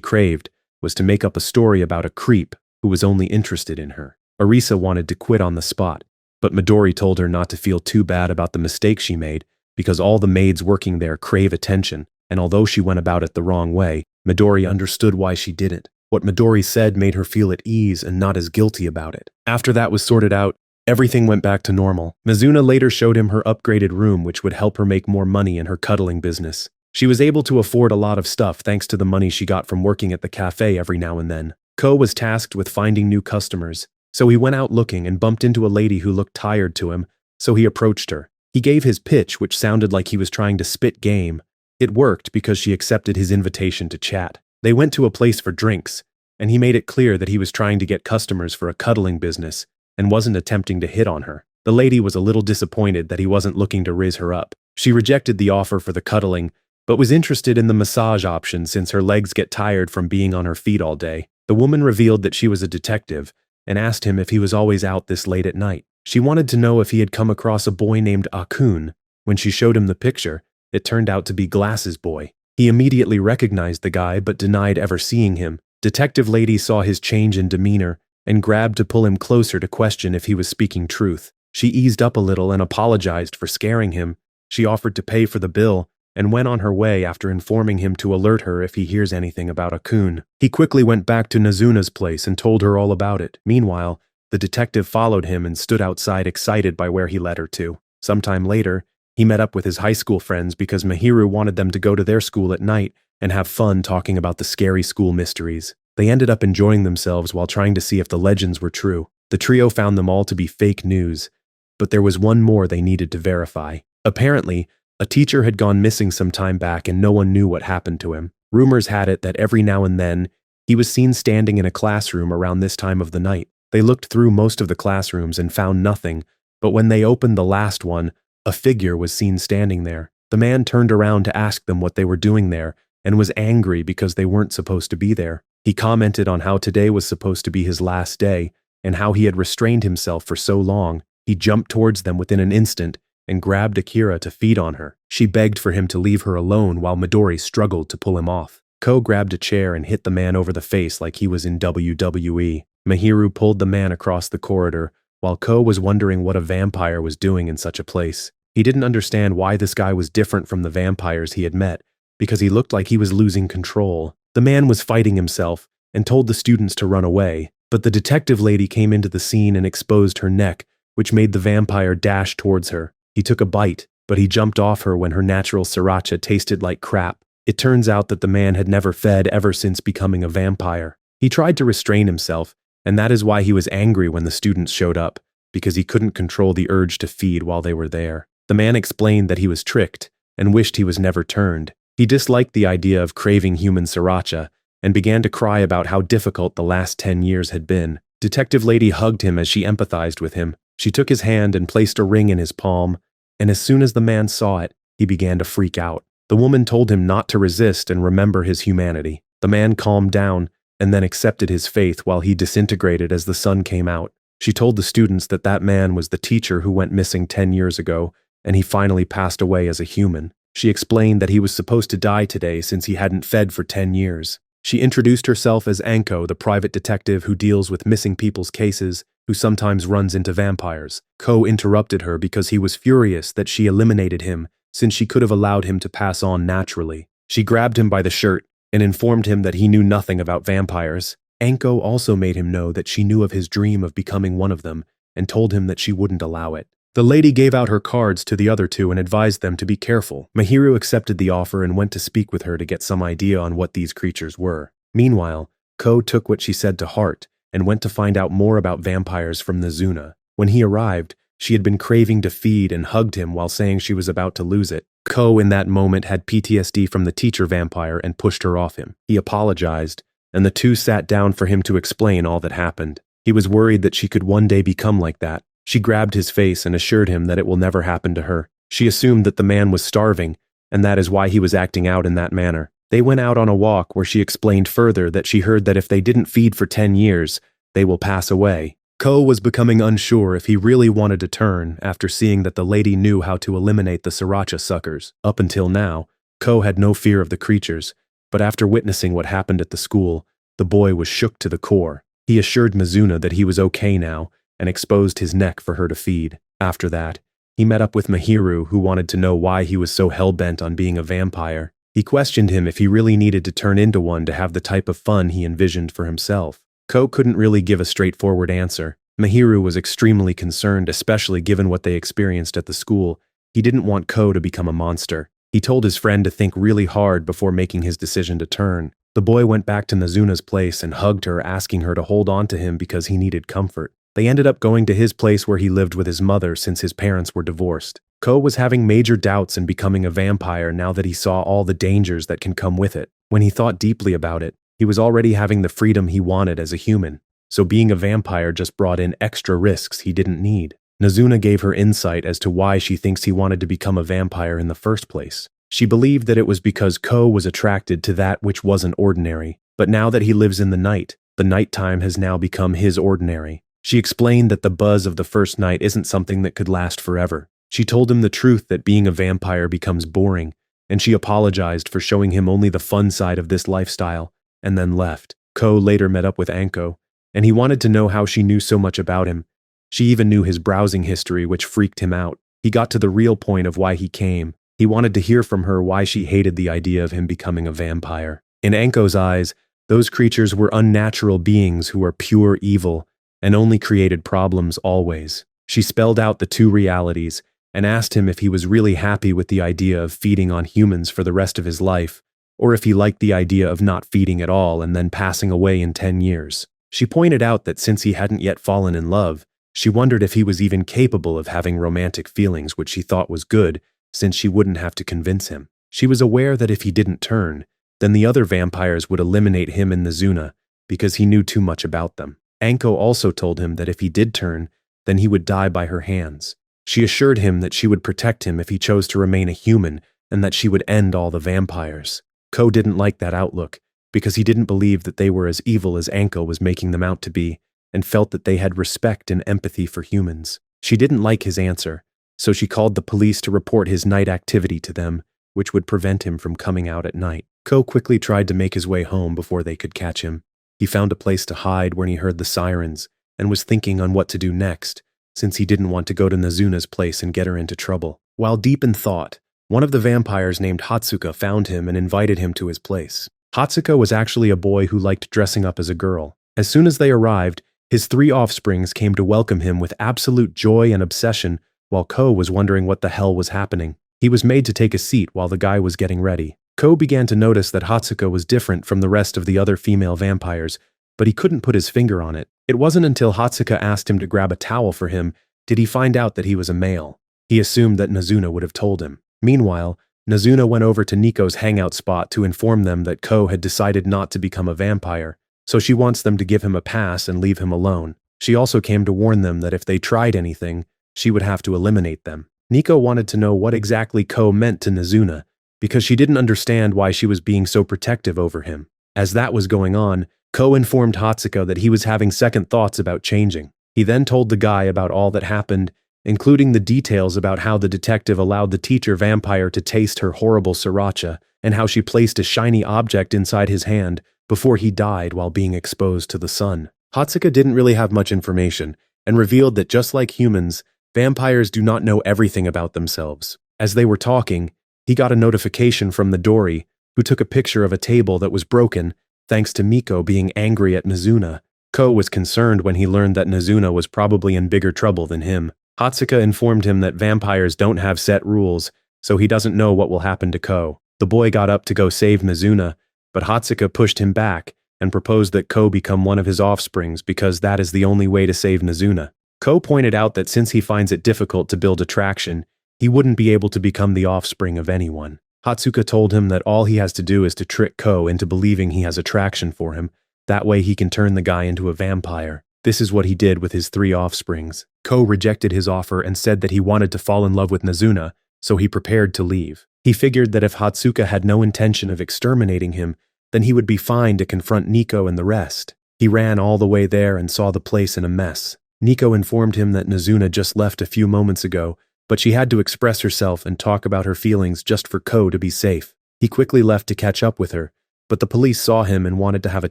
craved was to make up a story about a creep who was only interested in her. Arisa wanted to quit on the spot, but Midori told her not to feel too bad about the mistake she made because all the maids working there crave attention, and although she went about it the wrong way, Midori understood why she did it. What Midori said made her feel at ease and not as guilty about it. After that was sorted out, everything went back to normal. Mizuna later showed him her upgraded room, which would help her make more money in her cuddling business. She was able to afford a lot of stuff thanks to the money she got from working at the cafe every now and then. Ko was tasked with finding new customers, so he went out looking and bumped into a lady who looked tired to him, so he approached her. He gave his pitch, which sounded like he was trying to spit game. It worked because she accepted his invitation to chat. They went to a place for drinks, and he made it clear that he was trying to get customers for a cuddling business and wasn't attempting to hit on her. The lady was a little disappointed that he wasn't looking to raise her up. She rejected the offer for the cuddling, but was interested in the massage option since her legs get tired from being on her feet all day. The woman revealed that she was a detective and asked him if he was always out this late at night. She wanted to know if he had come across a boy named Akun. When she showed him the picture, it turned out to be Glasses Boy. He immediately recognized the guy but denied ever seeing him. Detective Lady saw his change in demeanor and grabbed to pull him closer to question if he was speaking truth. She eased up a little and apologized for scaring him. She offered to pay for the bill and went on her way after informing him to alert her if he hears anything about Akun. He quickly went back to Nazuna's place and told her all about it. Meanwhile, the detective followed him and stood outside excited by where he led her to. Sometime later, he met up with his high school friends because Mihiru wanted them to go to their school at night and have fun talking about the scary school mysteries. They ended up enjoying themselves while trying to see if the legends were true. The trio found them all to be fake news, but there was one more they needed to verify. Apparently, a teacher had gone missing some time back and no one knew what happened to him. Rumors had it that every now and then, he was seen standing in a classroom around this time of the night. They looked through most of the classrooms and found nothing, but when they opened the last one, a figure was seen standing there. The man turned around to ask them what they were doing there and was angry because they weren't supposed to be there. He commented on how today was supposed to be his last day and how he had restrained himself for so long. He jumped towards them within an instant and grabbed Akira to feed on her. She begged for him to leave her alone while Midori struggled to pull him off. Ko grabbed a chair and hit the man over the face like he was in WWE. Mihiru pulled the man across the corridor, while Ko was wondering what a vampire was doing in such a place. He didn't understand why this guy was different from the vampires he had met, because he looked like he was losing control. The man was fighting himself and told the students to run away, but the detective lady came into the scene and exposed her neck, which made the vampire dash towards her. He took a bite, but he jumped off her when her natural sriracha tasted like crap. It turns out that the man had never fed ever since becoming a vampire. He tried to restrain himself, and that is why he was angry when the students showed up, because he couldn't control the urge to feed while they were there. The man explained that he was tricked and wished he was never turned. He disliked the idea of craving human sriracha and began to cry about how difficult the last 10 years had been. Detective Lady hugged him as she empathized with him. She took his hand and placed a ring in his palm, and as soon as the man saw it, he began to freak out. The woman told him not to resist and remember his humanity. The man calmed down and then accepted his faith while he disintegrated as the sun came out. She told the students that that man was the teacher who went missing 10 years ago, and he finally passed away as a human. She explained that he was supposed to die today since he hadn't fed for 10 years. She introduced herself as Anko, the private detective who deals with missing people's cases, who sometimes runs into vampires. Ko interrupted her because he was furious that she eliminated him since she could have allowed him to pass on naturally. She grabbed him by the shirt and informed him that he knew nothing about vampires. Anko also made him know that she knew of his dream of becoming one of them and told him that she wouldn't allow it. The lady gave out her cards to the other two and advised them to be careful. Mihiru accepted the offer and went to speak with her to get some idea on what these creatures were. Meanwhile, Ko took what she said to heart and went to find out more about vampires from Nazuna. When he arrived, she had been craving to feed and hugged him while saying she was about to lose it. Ko in that moment had PTSD from the teacher vampire and pushed her off him. He apologized, and the two sat down for him to explain all that happened. He was worried that she could one day become like that. She grabbed his face and assured him that it will never happen to her. She assumed that the man was starving, and that is why he was acting out in that manner. They went out on a walk where she explained further that she heard that if they didn't feed for 10 years, they will pass away. Ko was becoming unsure if he really wanted to turn after seeing that the lady knew how to eliminate the sriracha suckers. Up until now, Ko had no fear of the creatures, but after witnessing what happened at the school, the boy was shook to the core. He assured Mizuna that he was okay now and exposed his neck for her to feed. After that, he met up with Mahiru, who wanted to know why he was so hell-bent on being a vampire. He questioned him if he really needed to turn into one to have the type of fun he envisioned for himself. Ko couldn't really give a straightforward answer. Mahiru was extremely concerned, especially given what they experienced at the school. He didn't want Ko to become a monster. He told his friend to think really hard before making his decision to turn. The boy went back to Mizuna's place and hugged her, asking her to hold on to him because he needed comfort. They ended up going to his place where he lived with his mother since his parents were divorced. Ko was having major doubts in becoming a vampire now that he saw all the dangers that can come with it. When he thought deeply about it, he was already having the freedom he wanted as a human, so being a vampire just brought in extra risks he didn't need. Mizuna gave her insight as to why she thinks he wanted to become a vampire in the first place. She believed that it was because Ko was attracted to that which wasn't ordinary, but now that he lives in the nighttime has now become his ordinary. She explained that the buzz of the first night isn't something that could last forever. She told him the truth that being a vampire becomes boring, and she apologized for showing him only the fun side of this lifestyle, and then left. Ko later met up with Anko, and he wanted to know how she knew so much about him. She even knew his browsing history, which freaked him out. He got to the real point of why he came. He wanted to hear from her why she hated the idea of him becoming a vampire. In Anko's eyes, those creatures were unnatural beings who were pure evil and only created problems always. She spelled out the two realities and asked him if he was really happy with the idea of feeding on humans for the rest of his life, or if he liked the idea of not feeding at all and then passing away in 10 years. She pointed out that since he hadn't yet fallen in love, she wondered if he was even capable of having romantic feelings, which she thought was good, since she wouldn't have to convince him. She was aware that if he didn't turn, then the other vampires would eliminate him and Mizuna because he knew too much about them. Anko also told him that if he did turn, then he would die by her hands. She assured him that she would protect him if he chose to remain a human and that she would end all the vampires. Ko didn't like that outlook because he didn't believe that they were as evil as Anko was making them out to be and felt that they had respect and empathy for humans. She didn't like his answer, so she called the police to report his night activity to them, which would prevent him from coming out at night. Ko quickly tried to make his way home before they could catch him. He found a place to hide when he heard the sirens and was thinking on what to do next, since he didn't want to go to Mizuna's place and get her into trouble. While deep in thought, one of the vampires named Hatsuka found him and invited him to his place. Hatsuka was actually a boy who liked dressing up as a girl. As soon as they arrived, his 3 offsprings came to welcome him with absolute joy and obsession, while Ko was wondering what the hell was happening. He was made to take a seat while the guy was getting ready. Ko began to notice that Hatsuka was different from the rest of the other female vampires, but he couldn't put his finger on it. It wasn't until Hatsuka asked him to grab a towel for him did he find out that he was a male. He assumed that Mizuna would have told him. Meanwhile, Mizuna went over to Nico's hangout spot to inform them that Ko had decided not to become a vampire, so she wants them to give him a pass and leave him alone. She also came to warn them that if they tried anything, she would have to eliminate them. Nico wanted to know what exactly Ko meant to Mizuna, because she didn't understand why she was being so protective over him. As that was going on, Ko informed Hatsuka that he was having second thoughts about changing. He then told the guy about all that happened, including the details about how the detective allowed the teacher vampire to taste her horrible sriracha and how she placed a shiny object inside his hand before he died while being exposed to the sun. Hatsuka didn't really have much information and revealed that just like humans, vampires do not know everything about themselves. As they were talking, he got a notification from the Dori, who took a picture of a table that was broken thanks to Miko being angry at Mizuna. Ko was concerned when he learned that Mizuna was probably in bigger trouble than him. Hatsuka informed him that vampires don't have set rules, so he doesn't know what will happen to Ko. The boy got up to go save Mizuna, but Hatsuka pushed him back and proposed that Ko become one of his offsprings because that is the only way to save Mizuna. Ko pointed out that since he finds it difficult to build attraction, he wouldn't be able to become the offspring of anyone. Hatsuka told him that all he has to do is to trick Ko into believing he has attraction for him. That way he can turn the guy into a vampire. This is what he did with his 3 offsprings. Ko rejected his offer and said that he wanted to fall in love with Mizuna, so he prepared to leave. He figured that if Hatsuka had no intention of exterminating him, then he would be fine to confront Nico and the rest. He ran all the way there and saw the place in a mess. Nico informed him that Nazuna just left a few moments ago, but she had to express herself and talk about her feelings just for Ko to be safe. He quickly left to catch up with her, but the police saw him and wanted to have a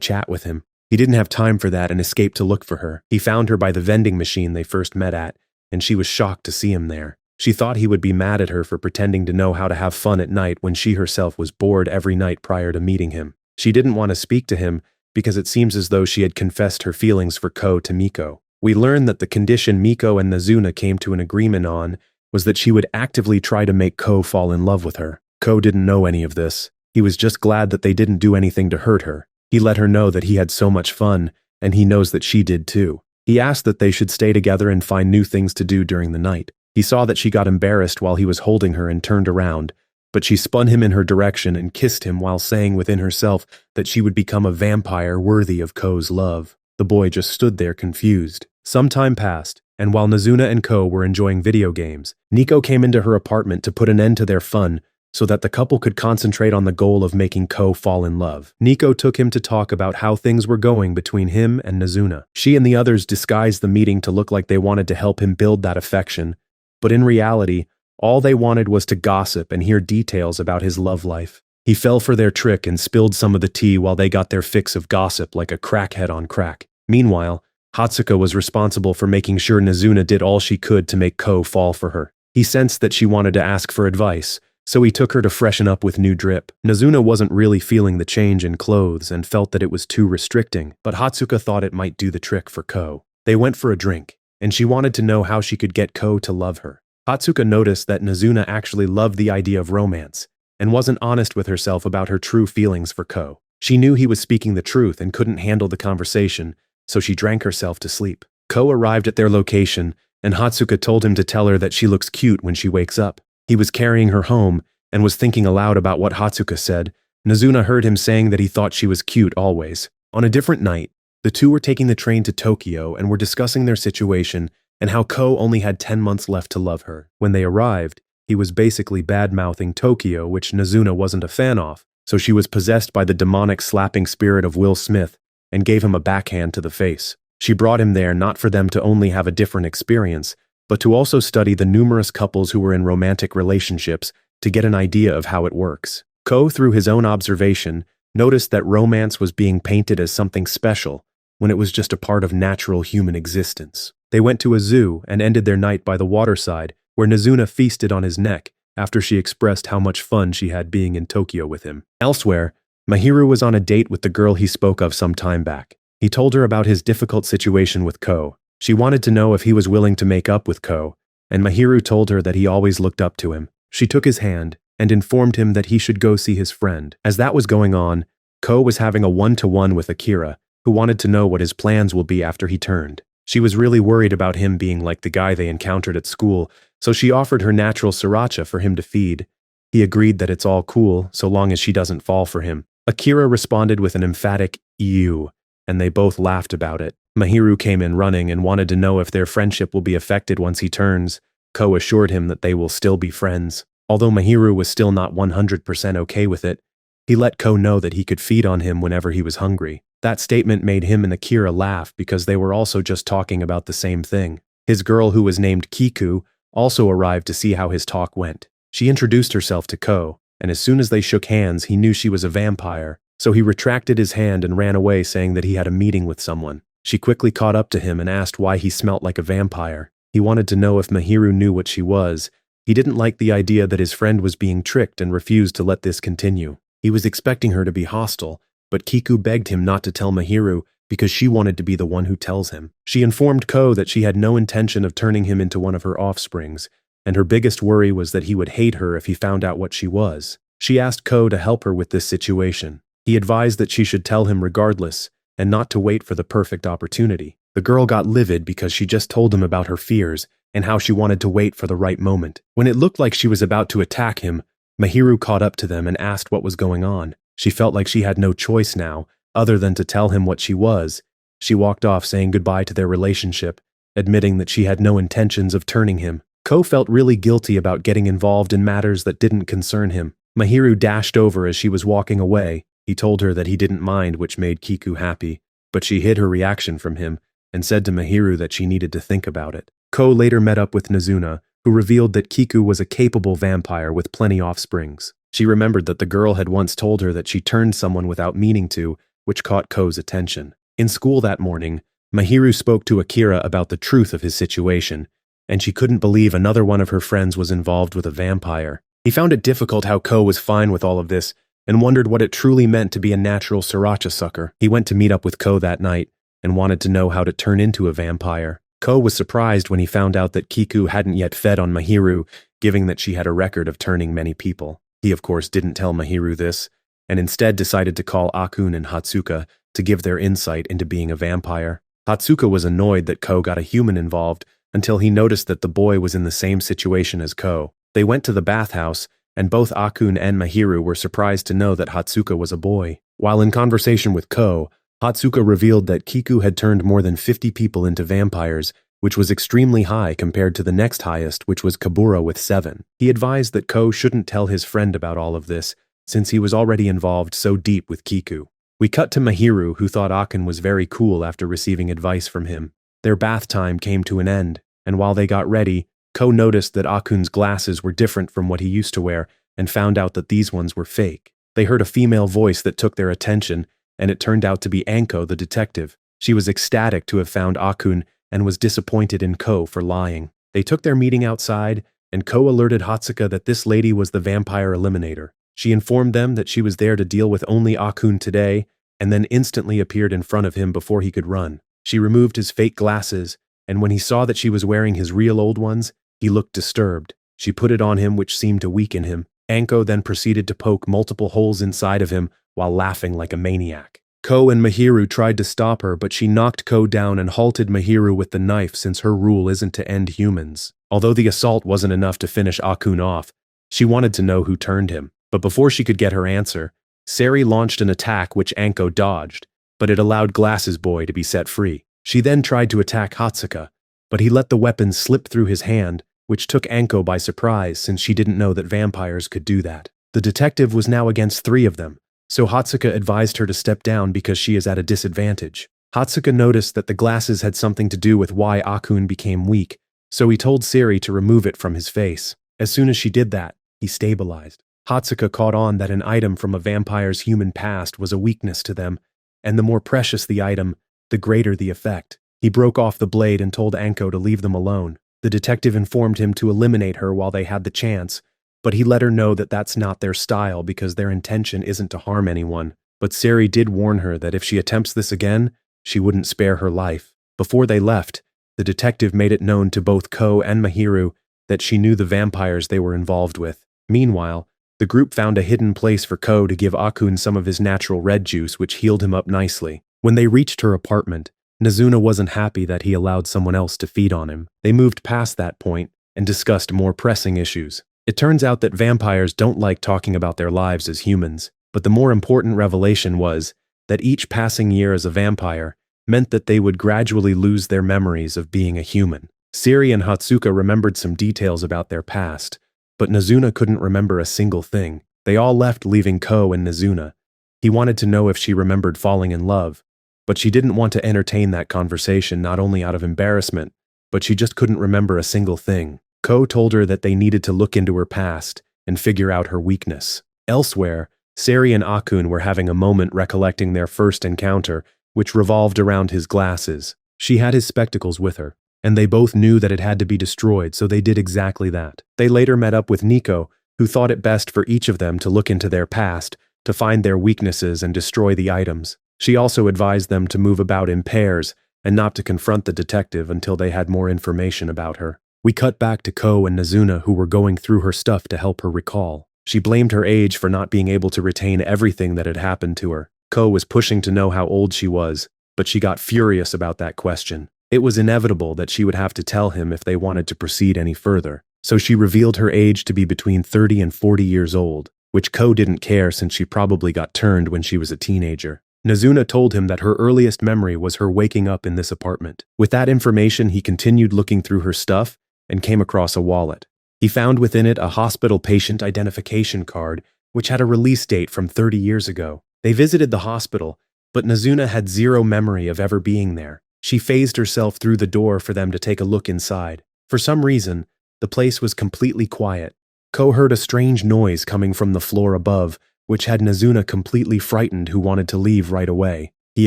chat with him. He didn't have time for that and escaped to look for her. He found her by the vending machine they first met at, and she was shocked to see him there. She thought he would be mad at her for pretending to know how to have fun at night when she herself was bored every night prior to meeting him. She didn't want to speak to him because it seems as though she had confessed her feelings for Ko to Miko. We learn that the condition Miko and Nazuna came to an agreement on was that she would actively try to make Ko fall in love with her. Ko didn't know any of this. He was just glad that they didn't do anything to hurt her. He let her know that he had so much fun, and he knows that she did too. He asked that they should stay together and find new things to do during the night. He saw that she got embarrassed while he was holding her and turned around, but she spun him in her direction and kissed him while saying within herself that she would become a vampire worthy of Ko's love. The boy just stood there confused. Some time passed, and while Nazuna and Ko were enjoying video games, Nico came into her apartment to put an end to their fun so that the couple could concentrate on the goal of making Ko fall in love. Nico took him to talk about how things were going between him and Nazuna. She and the others disguised the meeting to look like they wanted to help him build that affection, but in reality, all they wanted was to gossip and hear details about his love life. He fell for their trick and spilled some of the tea while they got their fix of gossip like a crackhead on crack. Meanwhile, Hatsuka was responsible for making sure Nazuna did all she could to make Ko fall for her. He sensed that she wanted to ask for advice, so he took her to freshen up with new drip. Nazuna wasn't really feeling the change in clothes and felt that it was too restricting, but Hatsuka thought it might do the trick for Ko. They went for a drink, and she wanted to know how she could get Ko to love her. Hatsuka noticed that Nazuna actually loved the idea of romance, and wasn't honest with herself about her true feelings for Ko. She knew he was speaking the truth and couldn't handle the conversation, so she drank herself to sleep. Ko arrived at their location, and Hatsuka told him to tell her that she looks cute when she wakes up. He was carrying her home, and was thinking aloud about what Hatsuka said. Nazuna heard him saying that he thought she was cute always. On a different night, the two were taking the train to Tokyo and were discussing their situation and how Ko only had 10 months left to love her. When they arrived, he was basically bad-mouthing Tokyo, which Nazuna wasn't a fan of, so she was possessed by the demonic slapping spirit of Will Smith and gave him a backhand to the face. She brought him there not for them to only have a different experience, but to also study the numerous couples who were in romantic relationships to get an idea of how it works. Ko, through his own observation, noticed that romance was being painted as something special when it was just a part of natural human existence. They went to a zoo and ended their night by the waterside, where Nazuna feasted on his neck after she expressed how much fun she had being in Tokyo with him. Elsewhere, Mahiru was on a date with the girl he spoke of some time back. He told her about his difficult situation with Ko. She wanted to know if he was willing to make up with Ko, and Mahiru told her that he always looked up to him. She took his hand and informed him that he should go see his friend. As that was going on, Ko was having a one-to-one with Akira, who wanted to know what his plans will be after he turned. She was really worried about him being like the guy they encountered at school, so she offered her natural sriracha for him to feed. He agreed that it's all cool, so long as she doesn't fall for him. Akira responded with an emphatic "ew," and they both laughed about it. Mahiru came in running and wanted to know if their friendship will be affected once he turns. Ko assured him that they will still be friends. Although Mahiru was still not 100% okay with it, he let Ko know that he could feed on him whenever he was hungry. That statement made him and Akira laugh because they were also just talking about the same thing. His girl, who was named Kiku, also arrived to see how his talk went. She introduced herself to Ko, and as soon as they shook hands, he knew she was a vampire, so he retracted his hand and ran away saying that he had a meeting with someone. She quickly caught up to him and asked why he smelt like a vampire. He wanted to know if Mahiru knew what she was. He didn't like the idea that his friend was being tricked and refused to let this continue. He was expecting her to be hostile, but Kiku begged him not to tell Mahiru because she wanted to be the one who tells him. She informed Ko that she had no intention of turning him into one of her offsprings, and her biggest worry was that he would hate her if he found out what she was. She asked Ko to help her with this situation. He advised that she should tell him regardless, and not to wait for the perfect opportunity. The girl got livid because she just told him about her fears and how she wanted to wait for the right moment. When it looked like she was about to attack him, Mahiru caught up to them and asked what was going on. She felt like she had no choice now, other than to tell him what she was. She walked off saying goodbye to their relationship, admitting that she had no intentions of turning him. Ko felt really guilty about getting involved in matters that didn't concern him. Mahiru dashed over as she was walking away. He told her that he didn't mind, which made Kiku happy, but she hid her reaction from him and said to Mahiru that she needed to think about it. Ko later met up with Nazuna, who revealed that Kiku was a capable vampire with plenty offsprings. She remembered that the girl had once told her that she turned someone without meaning to, which caught Ko's attention. In school that morning, Mahiru spoke to Akira about the truth of his situation, and she couldn't believe another one of her friends was involved with a vampire. He found it difficult how Ko was fine with all of this, and wondered what it truly meant to be a natural sriracha sucker. He went to meet up with Ko that night, and wanted to know how to turn into a vampire. Ko was surprised when he found out that Kiku hadn't yet fed on Mahiru, given that she had a record of turning many people. He of course didn't tell Mahiru this, and instead decided to call Akun and Hatsuka to give their insight into being a vampire. Hatsuka was annoyed that Ko got a human involved until he noticed that the boy was in the same situation as Ko. They went to the bathhouse, and both Akun and Mahiru were surprised to know that Hatsuka was a boy. While in conversation with Ko, Hatsuka revealed that Kiku had turned more than 50 people into vampires, which was extremely high compared to the next highest, which was Kabura with 7. He advised that Ko shouldn't tell his friend about all of this, since he was already involved so deep with Kiku. We cut to Mahiru, who thought Akun was very cool after receiving advice from him. Their bath time came to an end, and while they got ready, Ko noticed that Akun's glasses were different from what he used to wear and found out that these ones were fake. They heard a female voice that took their attention, and it turned out to be Anko, the detective. She was ecstatic to have found Akun and was disappointed in Ko for lying. They took their meeting outside, and Ko alerted Hatsuka that this lady was the vampire eliminator. She informed them that she was there to deal with only Akun today, and then instantly appeared in front of him before he could run. She removed his fake glasses, and when he saw that she was wearing his real old ones, he looked disturbed. She put it on him, which seemed to weaken him. Anko then proceeded to poke multiple holes inside of him while laughing like a maniac. Ko and Mahiru tried to stop her, but she knocked Ko down and halted Mahiru with the knife, since her rule isn't to end humans. Although the assault wasn't enough to finish Akun off, she wanted to know who turned him. But before she could get her answer, Sari launched an attack which Anko dodged, but it allowed Glasses Boy to be set free. She then tried to attack Hatsuka, but he let the weapon slip through his hand, which took Anko by surprise since she didn't know that vampires could do that. The detective was now against 3 of them, so Hatsuka advised her to step down because she is at a disadvantage. Hatsuka noticed that the glasses had something to do with why Akun became weak, so he told Sari to remove it from his face. As soon as she did that, he stabilized. Hatsuka caught on that an item from a vampire's human past was a weakness to them, and the more precious the item, the greater the effect. He broke off the blade and told Anko to leave them alone. The detective informed him to eliminate her while they had the chance, but he let her know that that's not their style because their intention isn't to harm anyone. But Sari did warn her that if she attempts this again, she wouldn't spare her life. Before they left, the detective made it known to both Ko and Mahiru that she knew the vampires they were involved with. Meanwhile, the group found a hidden place for Ko to give Akun some of his natural red juice, which healed him up nicely. When they reached her apartment, Nazuna wasn't happy that he allowed someone else to feed on him. They moved past that point and discussed more pressing issues. It turns out that vampires don't like talking about their lives as humans, but the more important revelation was that each passing year as a vampire meant that they would gradually lose their memories of being a human. Sari and Hatsuka remembered some details about their past, but Nazuna couldn't remember a single thing. They all left, leaving Ko and Nazuna. He wanted to know if she remembered falling in love, but she didn't want to entertain that conversation, not only out of embarrassment, but she just couldn't remember a single thing. Ko told her that they needed to look into her past and figure out her weakness. Elsewhere, Sari and Akun were having a moment recollecting their first encounter, which revolved around his glasses. She had his spectacles with her, and they both knew that it had to be destroyed, so they did exactly that. They later met up with Nico, who thought it best for each of them to look into their past, to find their weaknesses and destroy the items. She also advised them to move about in pairs and not to confront the detective until they had more information about her. We cut back to Ko and Nazuna, who were going through her stuff to help her recall. She blamed her age for not being able to retain everything that had happened to her. Ko was pushing to know how old she was, but she got furious about that question. It was inevitable that she would have to tell him if they wanted to proceed any further, so she revealed her age to be between 30 and 40 years old, which Ko didn't care since she probably got turned when she was a teenager. Nazuna told him that her earliest memory was her waking up in this apartment. With that information, he continued looking through her stuff and came across a wallet. He found within it a hospital patient identification card, which had a release date from 30 years ago. They visited the hospital, but Nazuna had zero memory of ever being there. She phased herself through the door for them to take a look inside. For some reason, the place was completely quiet. Ko heard a strange noise coming from the floor above, which had Nazuna completely frightened, who wanted to leave right away. He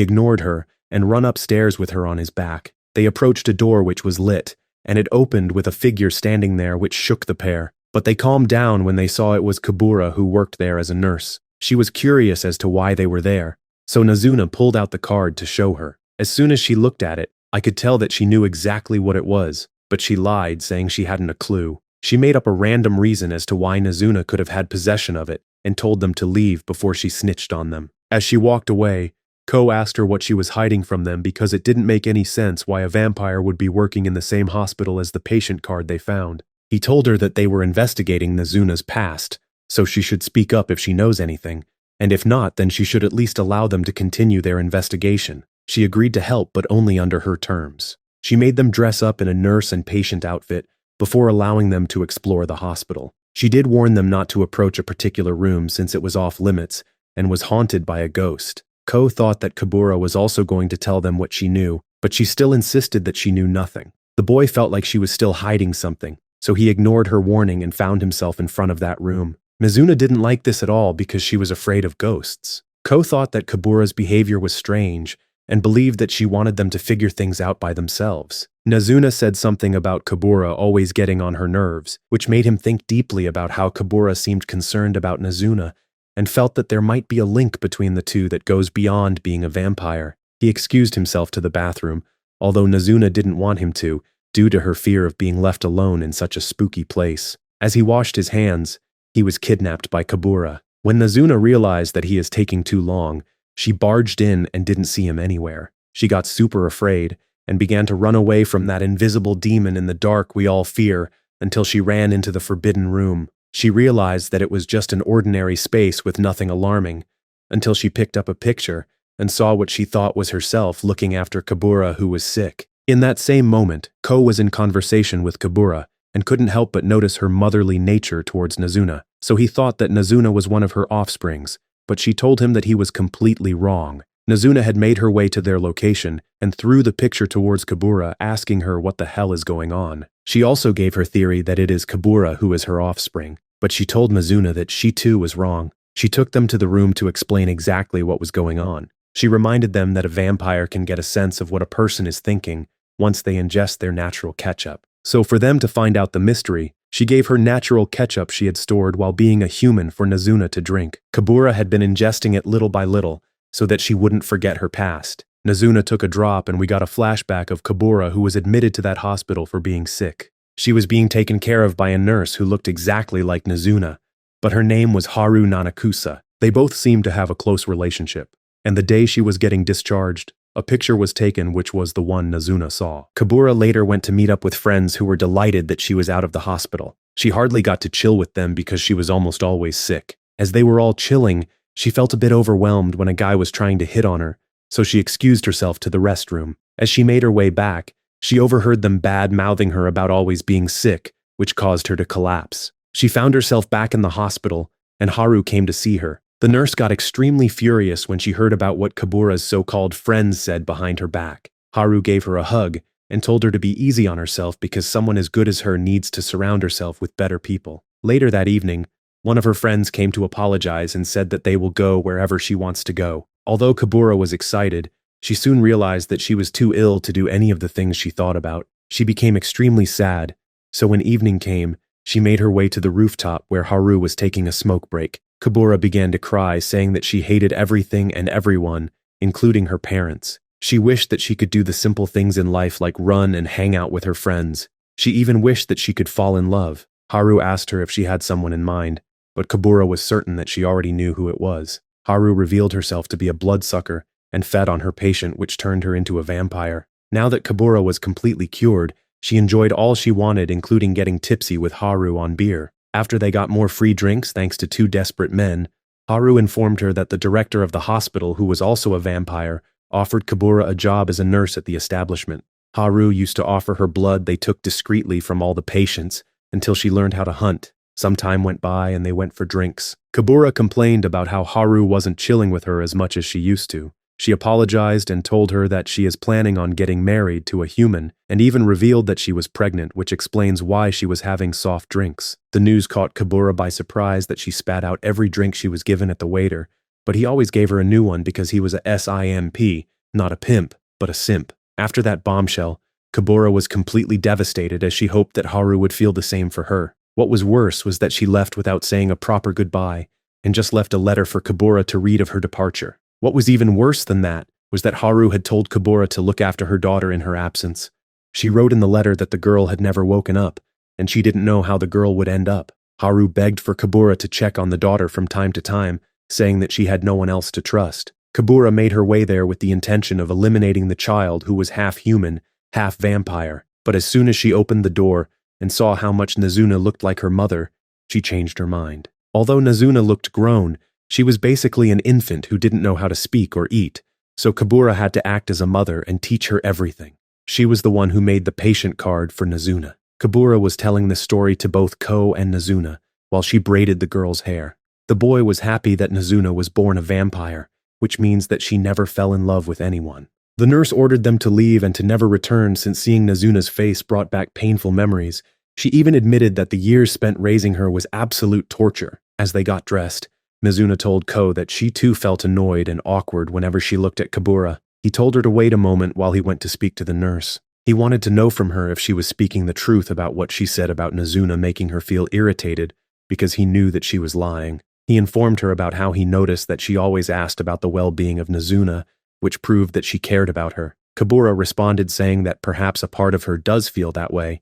ignored her and ran upstairs with her on his back. They approached a door which was lit, and it opened with a figure standing there which shook the pair. But they calmed down when they saw it was Kabura, who worked there as a nurse. She was curious as to why they were there, so Nazuna pulled out the card to show her. As soon as she looked at it, I could tell that she knew exactly what it was, but she lied, saying she hadn't a clue. She made up a random reason as to why Nazuna could have had possession of it and told them to leave before she snitched on them. As she walked away, Ko asked her what she was hiding from them, because it didn't make any sense why a vampire would be working in the same hospital as the patient card they found. He told her that they were investigating Nazuna's past, so she should speak up if she knows anything, and if not, then she should at least allow them to continue their investigation. She agreed to help, but only under her terms. She made them dress up in a nurse and patient outfit before allowing them to explore the hospital. She did warn them not to approach a particular room since it was off limits and was haunted by a ghost. Ko thought that Kabura was also going to tell them what she knew, but she still insisted that she knew nothing. The boy felt like she was still hiding something, so he ignored her warning and found himself in front of that room. Mizuna didn't like this at all because she was afraid of ghosts. Ko thought that Kabura's behavior was strange and believed that she wanted them to figure things out by themselves. Nazuna said something about Kabura always getting on her nerves, which made him think deeply about how Kabura seemed concerned about Nazuna and felt that there might be a link between the two that goes beyond being a vampire. He excused himself to the bathroom, although Nazuna didn't want him to, due to her fear of being left alone in such a spooky place. As he washed his hands, he was kidnapped by Kabura. When Nazuna realized that he is taking too long, she barged in and didn't see him anywhere. She got super afraid and began to run away from that invisible demon in the dark we all fear until she ran into the forbidden room. She realized that it was just an ordinary space with nothing alarming, until she picked up a picture and saw what she thought was herself looking after Kabura, who was sick. In that same moment, Ko was in conversation with Kabura and couldn't help but notice her motherly nature towards Nazuna, so he thought that Nazuna was one of her offsprings, but she told him that he was completely wrong. Nazuna had made her way to their location and threw the picture towards Kabura, asking her what the hell is going on. She also gave her theory that it is Kabura who is her offspring, but she told Nazuna that she too was wrong. She took them to the room to explain exactly what was going on. She reminded them that a vampire can get a sense of what a person is thinking once they ingest their natural ketchup. So for them to find out the mystery, she gave her natural ketchup she had stored while being a human for Nazuna to drink. Kabura had been ingesting it little by little so that she wouldn't forget her past. Nazuna took a drop and we got a flashback of Kabura, who was admitted to that hospital for being sick. She was being taken care of by a nurse who looked exactly like Nazuna, but her name was Haru Nanakusa. They both seemed to have a close relationship. And the day she was getting discharged, a picture was taken which was the one Nazuna saw. Kabura later went to meet up with friends who were delighted that she was out of the hospital. She hardly got to chill with them because she was almost always sick. As they were all chilling, she felt a bit overwhelmed when a guy was trying to hit on her, so she excused herself to the restroom. As she made her way back, she overheard them bad-mouthing her about always being sick, which caused her to collapse. She found herself back in the hospital, and Haru came to see her. The nurse got extremely furious when she heard about what Kabura's so-called friends said behind her back. Haru gave her a hug and told her to be easy on herself because someone as good as her needs to surround herself with better people. Later that evening, one of her friends came to apologize and said that they will go wherever she wants to go. Although Kabura was excited, she soon realized that she was too ill to do any of the things she thought about. She became extremely sad, so when evening came, she made her way to the rooftop where Haru was taking a smoke break. Kabura began to cry, saying that she hated everything and everyone, including her parents. She wished that she could do the simple things in life like run and hang out with her friends. She even wished that she could fall in love. Haru asked her if she had someone in mind, but Kabura was certain that she already knew who it was. Haru revealed herself to be a bloodsucker and fed on her patient, which turned her into a vampire. Now that Kabura was completely cured, she enjoyed all she wanted, including getting tipsy with Haru on beer. After they got more free drinks thanks to two desperate men, Haru informed her that the director of the hospital, who was also a vampire, offered Kabura a job as a nurse at the establishment. Haru used to offer her blood they took discreetly from all the patients until she learned how to hunt. Some time went by and they went for drinks. Kabura complained about how Haru wasn't chilling with her as much as she used to. She apologized and told her that she is planning on getting married to a human, and even revealed that she was pregnant, which explains why she was having soft drinks. The news caught Kabura by surprise that she spat out every drink she was given at the waiter, but he always gave her a new one because he was a SIMP, not a pimp, but a simp. After that bombshell, Kabura was completely devastated as she hoped that Haru would feel the same for her. What was worse was that she left without saying a proper goodbye, and just left a letter for Kabura to read of her departure. What was even worse than that was that Haru had told Kabura to look after her daughter in her absence. She wrote in the letter that the girl had never woken up, and she didn't know how the girl would end up. Haru begged for Kabura to check on the daughter from time to time, saying that she had no one else to trust. Kabura made her way there with the intention of eliminating the child who was half human, half vampire, but as soon as she opened the door and saw how much Nazuna looked like her mother, she changed her mind. Although Nazuna looked grown, she was basically an infant who didn't know how to speak or eat, so Kabura had to act as a mother and teach her everything. She was the one who made the patient card for Nazuna. Kabura was telling the story to both Ko and Nazuna while she braided the girl's hair. The boy was happy that Nazuna was born a vampire, which means that she never fell in love with anyone. The nurse ordered them to leave and to never return since seeing Nazuna's face brought back painful memories. She even admitted that the years spent raising her was absolute torture. As they got dressed, Mizuna told Ko that she too felt annoyed and awkward whenever she looked at Kabura. He told her to wait a moment while he went to speak to the nurse. He wanted to know from her if she was speaking the truth about what she said about Nazuna making her feel irritated because he knew that she was lying. He informed her about how he noticed that she always asked about the well-being of Nazuna, which proved that she cared about her. Kabura responded saying that perhaps a part of her does feel that way,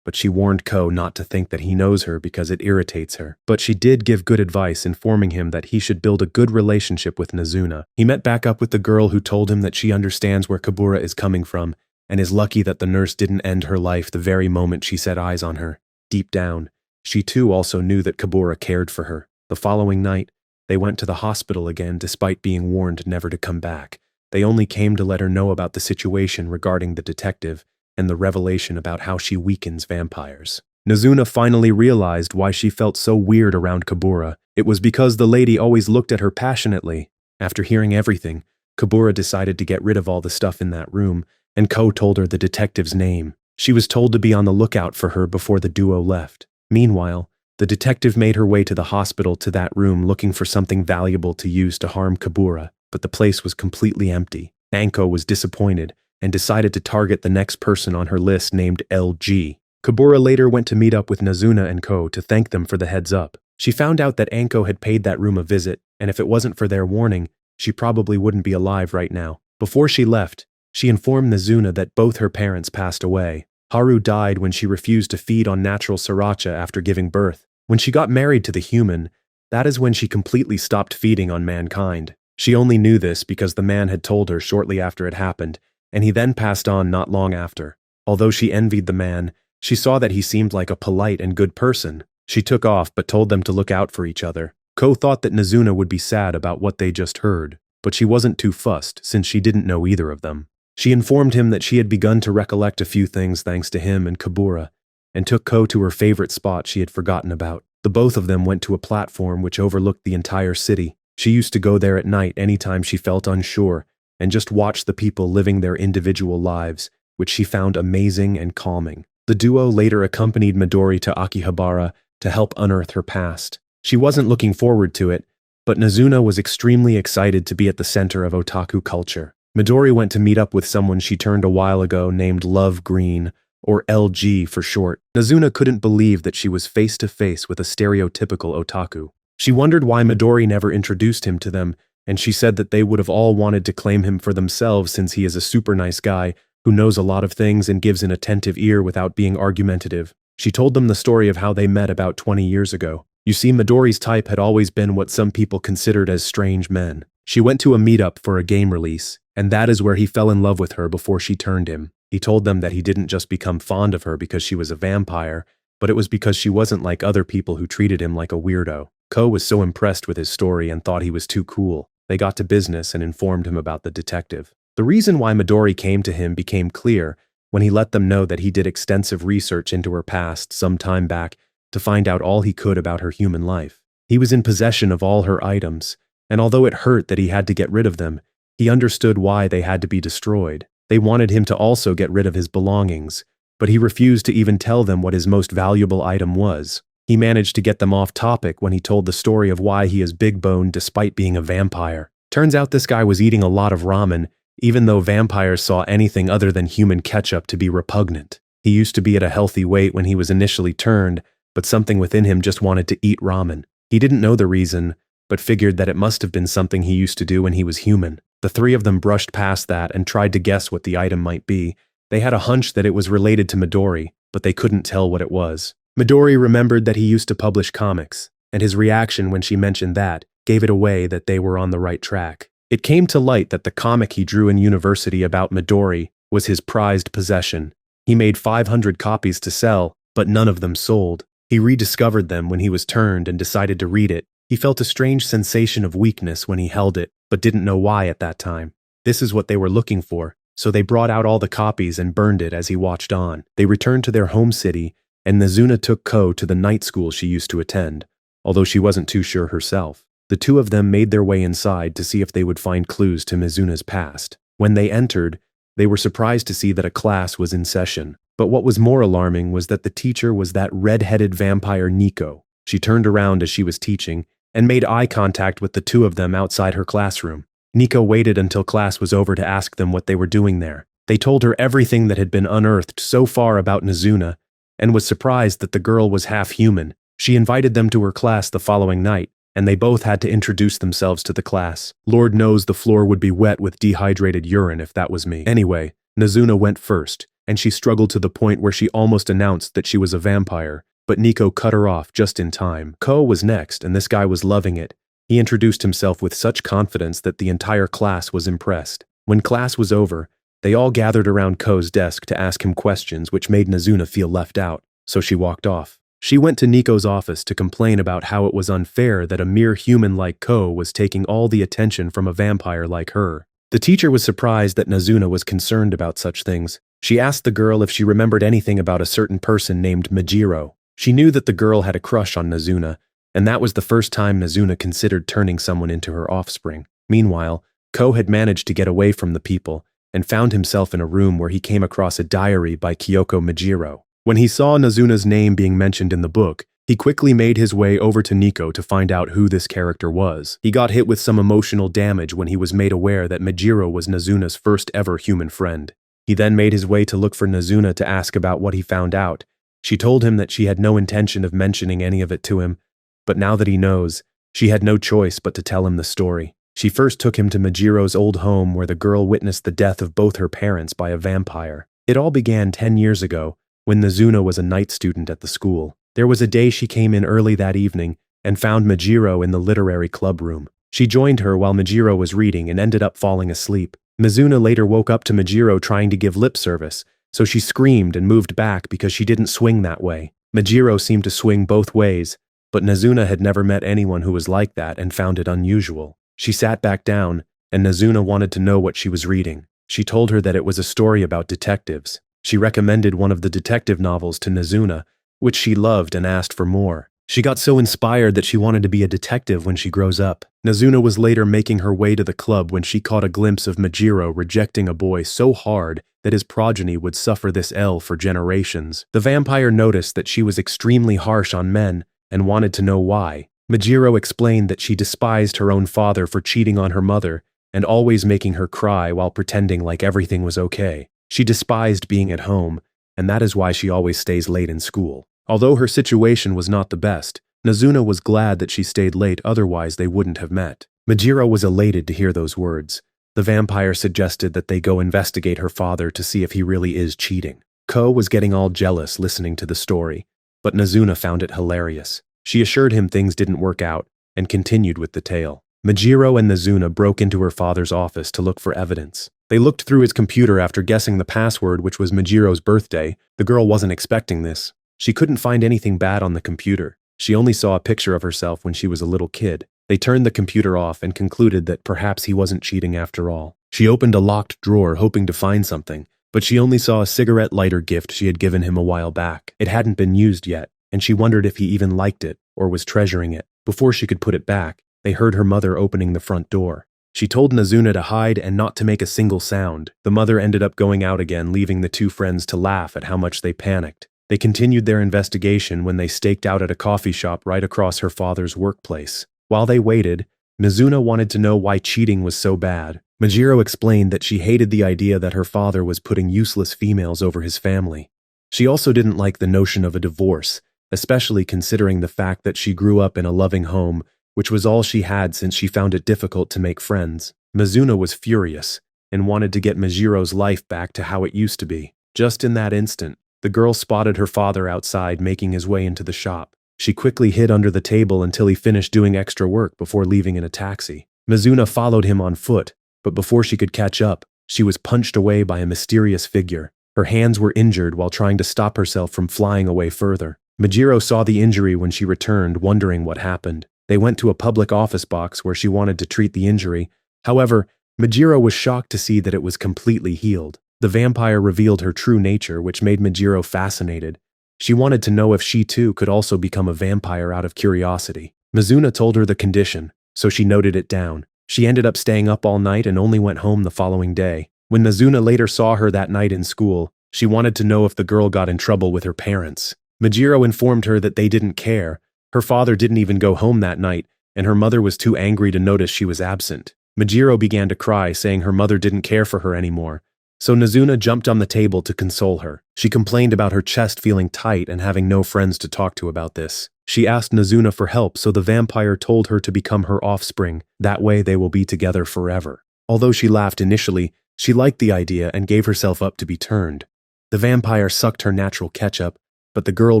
but she warned Ko not to think that he knows her because it irritates her. But she did give good advice, informing him that he should build a good relationship with Nazuna. He met back up with the girl who told him that she understands where Kabura is coming from and is lucky that the nurse didn't end her life the very moment she set eyes on her. Deep down, she too also knew that Kabura cared for her. The following night, they went to the hospital again despite being warned never to come back. They only came to let her know about the situation regarding the detective and the revelation about how she weakens vampires. Nazuna finally realized why she felt so weird around Kabura. It was because the lady always looked at her passionately. After hearing everything, Kabura decided to get rid of all the stuff in that room, and Ko told her the detective's name. She was told to be on the lookout for her before the duo left. Meanwhile, the detective made her way to the hospital to that room looking for something valuable to use to harm Kabura, but the place was completely empty. Anko was disappointed and decided to target the next person on her list named LG. Kabura later went to meet up with Nazuna and Ko to thank them for the heads up. She found out that Anko had paid that room a visit, and if it wasn't for their warning, she probably wouldn't be alive right now. Before she left, she informed Nazuna that both her parents passed away. Haru died when she refused to feed on natural sriracha after giving birth. When she got married to the human, that is when she completely stopped feeding on mankind. She only knew this because the man had told her shortly after it happened, and he then passed on not long after. Although she envied the man, she saw that he seemed like a polite and good person. She took off but told them to look out for each other. Ko thought that Nazuna would be sad about what they just heard, but she wasn't too fussed since she didn't know either of them. She informed him that she had begun to recollect a few things thanks to him and Kabura, and took Ko to her favorite spot she had forgotten about. The both of them went to a platform which overlooked the entire city. She used to go there at night anytime she felt unsure, and just watch the people living their individual lives, which she found amazing and calming. The duo later accompanied Midori to Akihabara to help unearth her past. She wasn't looking forward to it, but Nazuna was extremely excited to be at the center of otaku culture. Midori went to meet up with someone she turned a while ago named Love Green, or LG for short. Nazuna couldn't believe that she was face to face with a stereotypical otaku. She wondered why Midori never introduced him to them, and she said that they would have all wanted to claim him for themselves since he is a super nice guy who knows a lot of things and gives an attentive ear without being argumentative. She told them the story of how they met about 20 years ago. You see, Midori's type had always been what some people considered as strange men. She went to a meetup for a game release, and that is where he fell in love with her before she turned him. He told them that he didn't just become fond of her because she was a vampire, but it was because she wasn't like other people who treated him like a weirdo. Ko was so impressed with his story and thought he was too cool. They got to business and informed him about the detective. The reason why Midori came to him became clear when he let them know that he did extensive research into her past some time back to find out all he could about her human life. He was in possession of all her items, and although it hurt that he had to get rid of them, He understood why they had to be destroyed. They wanted him to also get rid of his belongings, but he refused to even tell them what his most valuable item was. He managed to get them off topic when he told the story of why he is big-boned despite being a vampire. Turns out this guy was eating a lot of ramen, even though vampires saw anything other than human ketchup to be repugnant. He used to be at a healthy weight when he was initially turned, but something within him just wanted to eat ramen. He didn't know the reason, but figured that it must have been something he used to do when he was human. The three of them brushed past that and tried to guess what the item might be. They had a hunch that it was related to Midori, but they couldn't tell what it was. Midori remembered that he used to publish comics, and his reaction when she mentioned that gave it away that they were on the right track. It came to light that the comic he drew in university about Midori was his prized possession. He made 500 copies to sell, but none of them sold. He rediscovered them when he was turned and decided to read it. He felt a strange sensation of weakness when he held it, but didn't know why at that time. This is what they were looking for, so they brought out all the copies and burned it as he watched on. They returned to their home city, and Nazuna took Ko to the night school she used to attend, although she wasn't too sure herself. The two of them made their way inside to see if they would find clues to Mizuna's past. When they entered, they were surprised to see that a class was in session. But what was more alarming was that the teacher was that red-headed vampire Nico. She turned around as she was teaching and made eye contact with the two of them outside her classroom. Nico waited until class was over to ask them what they were doing there. They told her everything that had been unearthed so far about Nazuna and was surprised that the girl was half human. She invited them to her class the following night, and they both had to introduce themselves to the class. Lord knows the floor would be wet with dehydrated urine if that was me. Anyway, Nazuna went first, and she struggled to the point where she almost announced that she was a vampire, but Nico cut her off just in time. Ko was next, and this guy was loving it. He introduced himself with such confidence that the entire class was impressed. When class was over, they all gathered around Ko's desk to ask him questions which made Nazuna feel left out, so she walked off. She went to Nico's office to complain about how it was unfair that a mere human like Ko was taking all the attention from a vampire like her. The teacher was surprised that Nazuna was concerned about such things. She asked the girl if she remembered anything about a certain person named Majiro. She knew that the girl had a crush on Nazuna, and that was the first time Nazuna considered turning someone into her offspring. Meanwhile, Ko had managed to get away from the people and found himself in a room where he came across a diary by Kyoko Majiro. When he saw Nazuna's name being mentioned in the book, he quickly made his way over to Nico to find out who this character was. He got hit with some emotional damage when he was made aware that Majiro was Nazuna's first ever human friend. He then made his way to look for Nazuna to ask about what he found out. She told him that she had no intention of mentioning any of it to him, but now that he knows, she had no choice but to tell him the story. She first took him to Majiro's old home where the girl witnessed the death of both her parents by a vampire. It all began 10 years ago, when Nazuna was a night student at the school. There was a day she came in early that evening and found Majiro in the literary club room. She joined her while Majiro was reading and ended up falling asleep. Nazuna later woke up to Majiro trying to give lip service, so she screamed and moved back because she didn't swing that way. Majiro seemed to swing both ways, but Nazuna had never met anyone who was like that and found it unusual. She sat back down, and Nazuna wanted to know what she was reading. She told her that it was a story about detectives. She recommended one of the detective novels to Nazuna, which she loved and asked for more. She got so inspired that she wanted to be a detective when she grows up. Nazuna was later making her way to the club when she caught a glimpse of Majiro rejecting a boy so hard that his progeny would suffer this L for generations. The vampire noticed that she was extremely harsh on men and wanted to know why. Majiro explained that she despised her own father for cheating on her mother and always making her cry while pretending like everything was okay. She despised being at home, and that is why she always stays late in school. Although her situation was not the best, Nazuna was glad that she stayed late, otherwise they wouldn't have met. Majiro was elated to hear those words. The vampire suggested that they go investigate her father to see if he really is cheating. Ko was getting all jealous listening to the story, but Nazuna found it hilarious. She assured him things didn't work out and continued with the tale. Majiro and Nazuna broke into her father's office to look for evidence. They looked through his computer after guessing the password, which was Majiro's birthday. The girl wasn't expecting this. She couldn't find anything bad on the computer. She only saw a picture of herself when she was a little kid. They turned the computer off and concluded that perhaps he wasn't cheating after all. She opened a locked drawer hoping to find something, but she only saw a cigarette lighter gift she had given him a while back. It hadn't been used yet, and she wondered if he even liked it or was treasuring it. Before she could put it back, they heard her mother opening the front door. She told Nazuna to hide and not to make a single sound. The mother ended up going out again, leaving the two friends to laugh at how much they panicked. They continued their investigation when they staked out at a coffee shop right across her father's workplace. While they waited, Mizuna wanted to know why cheating was so bad. Majiro explained that she hated the idea that her father was putting useless females over his family. She also didn't like the notion of a divorce, especially considering the fact that she grew up in a loving home, which was all she had since she found it difficult to make friends. Mizuna was furious and wanted to get Majiro's life back to how it used to be. Just in that instant, the girl spotted her father outside making his way into the shop. She quickly hid under the table until he finished doing extra work before leaving in a taxi. Mizuna followed him on foot, but before she could catch up, she was punched away by a mysterious figure. Her hands were injured while trying to stop herself from flying away further. Majiro saw the injury when she returned, wondering what happened. They went to a public office box where she wanted to treat the injury. However, Majiro was shocked to see that it was completely healed. The vampire revealed her true nature, which made Majiro fascinated. She wanted to know if she too could also become a vampire out of curiosity. Mizuna told her the condition, so she noted it down. She ended up staying up all night and only went home the following day. When Mizuna later saw her that night in school, she wanted to know if the girl got in trouble with her parents. Majiro informed her that they didn't care. Her father didn't even go home that night, and her mother was too angry to notice she was absent. Majiro began to cry, saying her mother didn't care for her anymore. So Nazuna jumped on the table to console her. She complained about her chest feeling tight and having no friends to talk to about this. She asked Nazuna for help, so the vampire told her to become her offspring. That way they will be together forever. Although she laughed initially, she liked the idea and gave herself up to be turned. The vampire sucked her natural ketchup, but the girl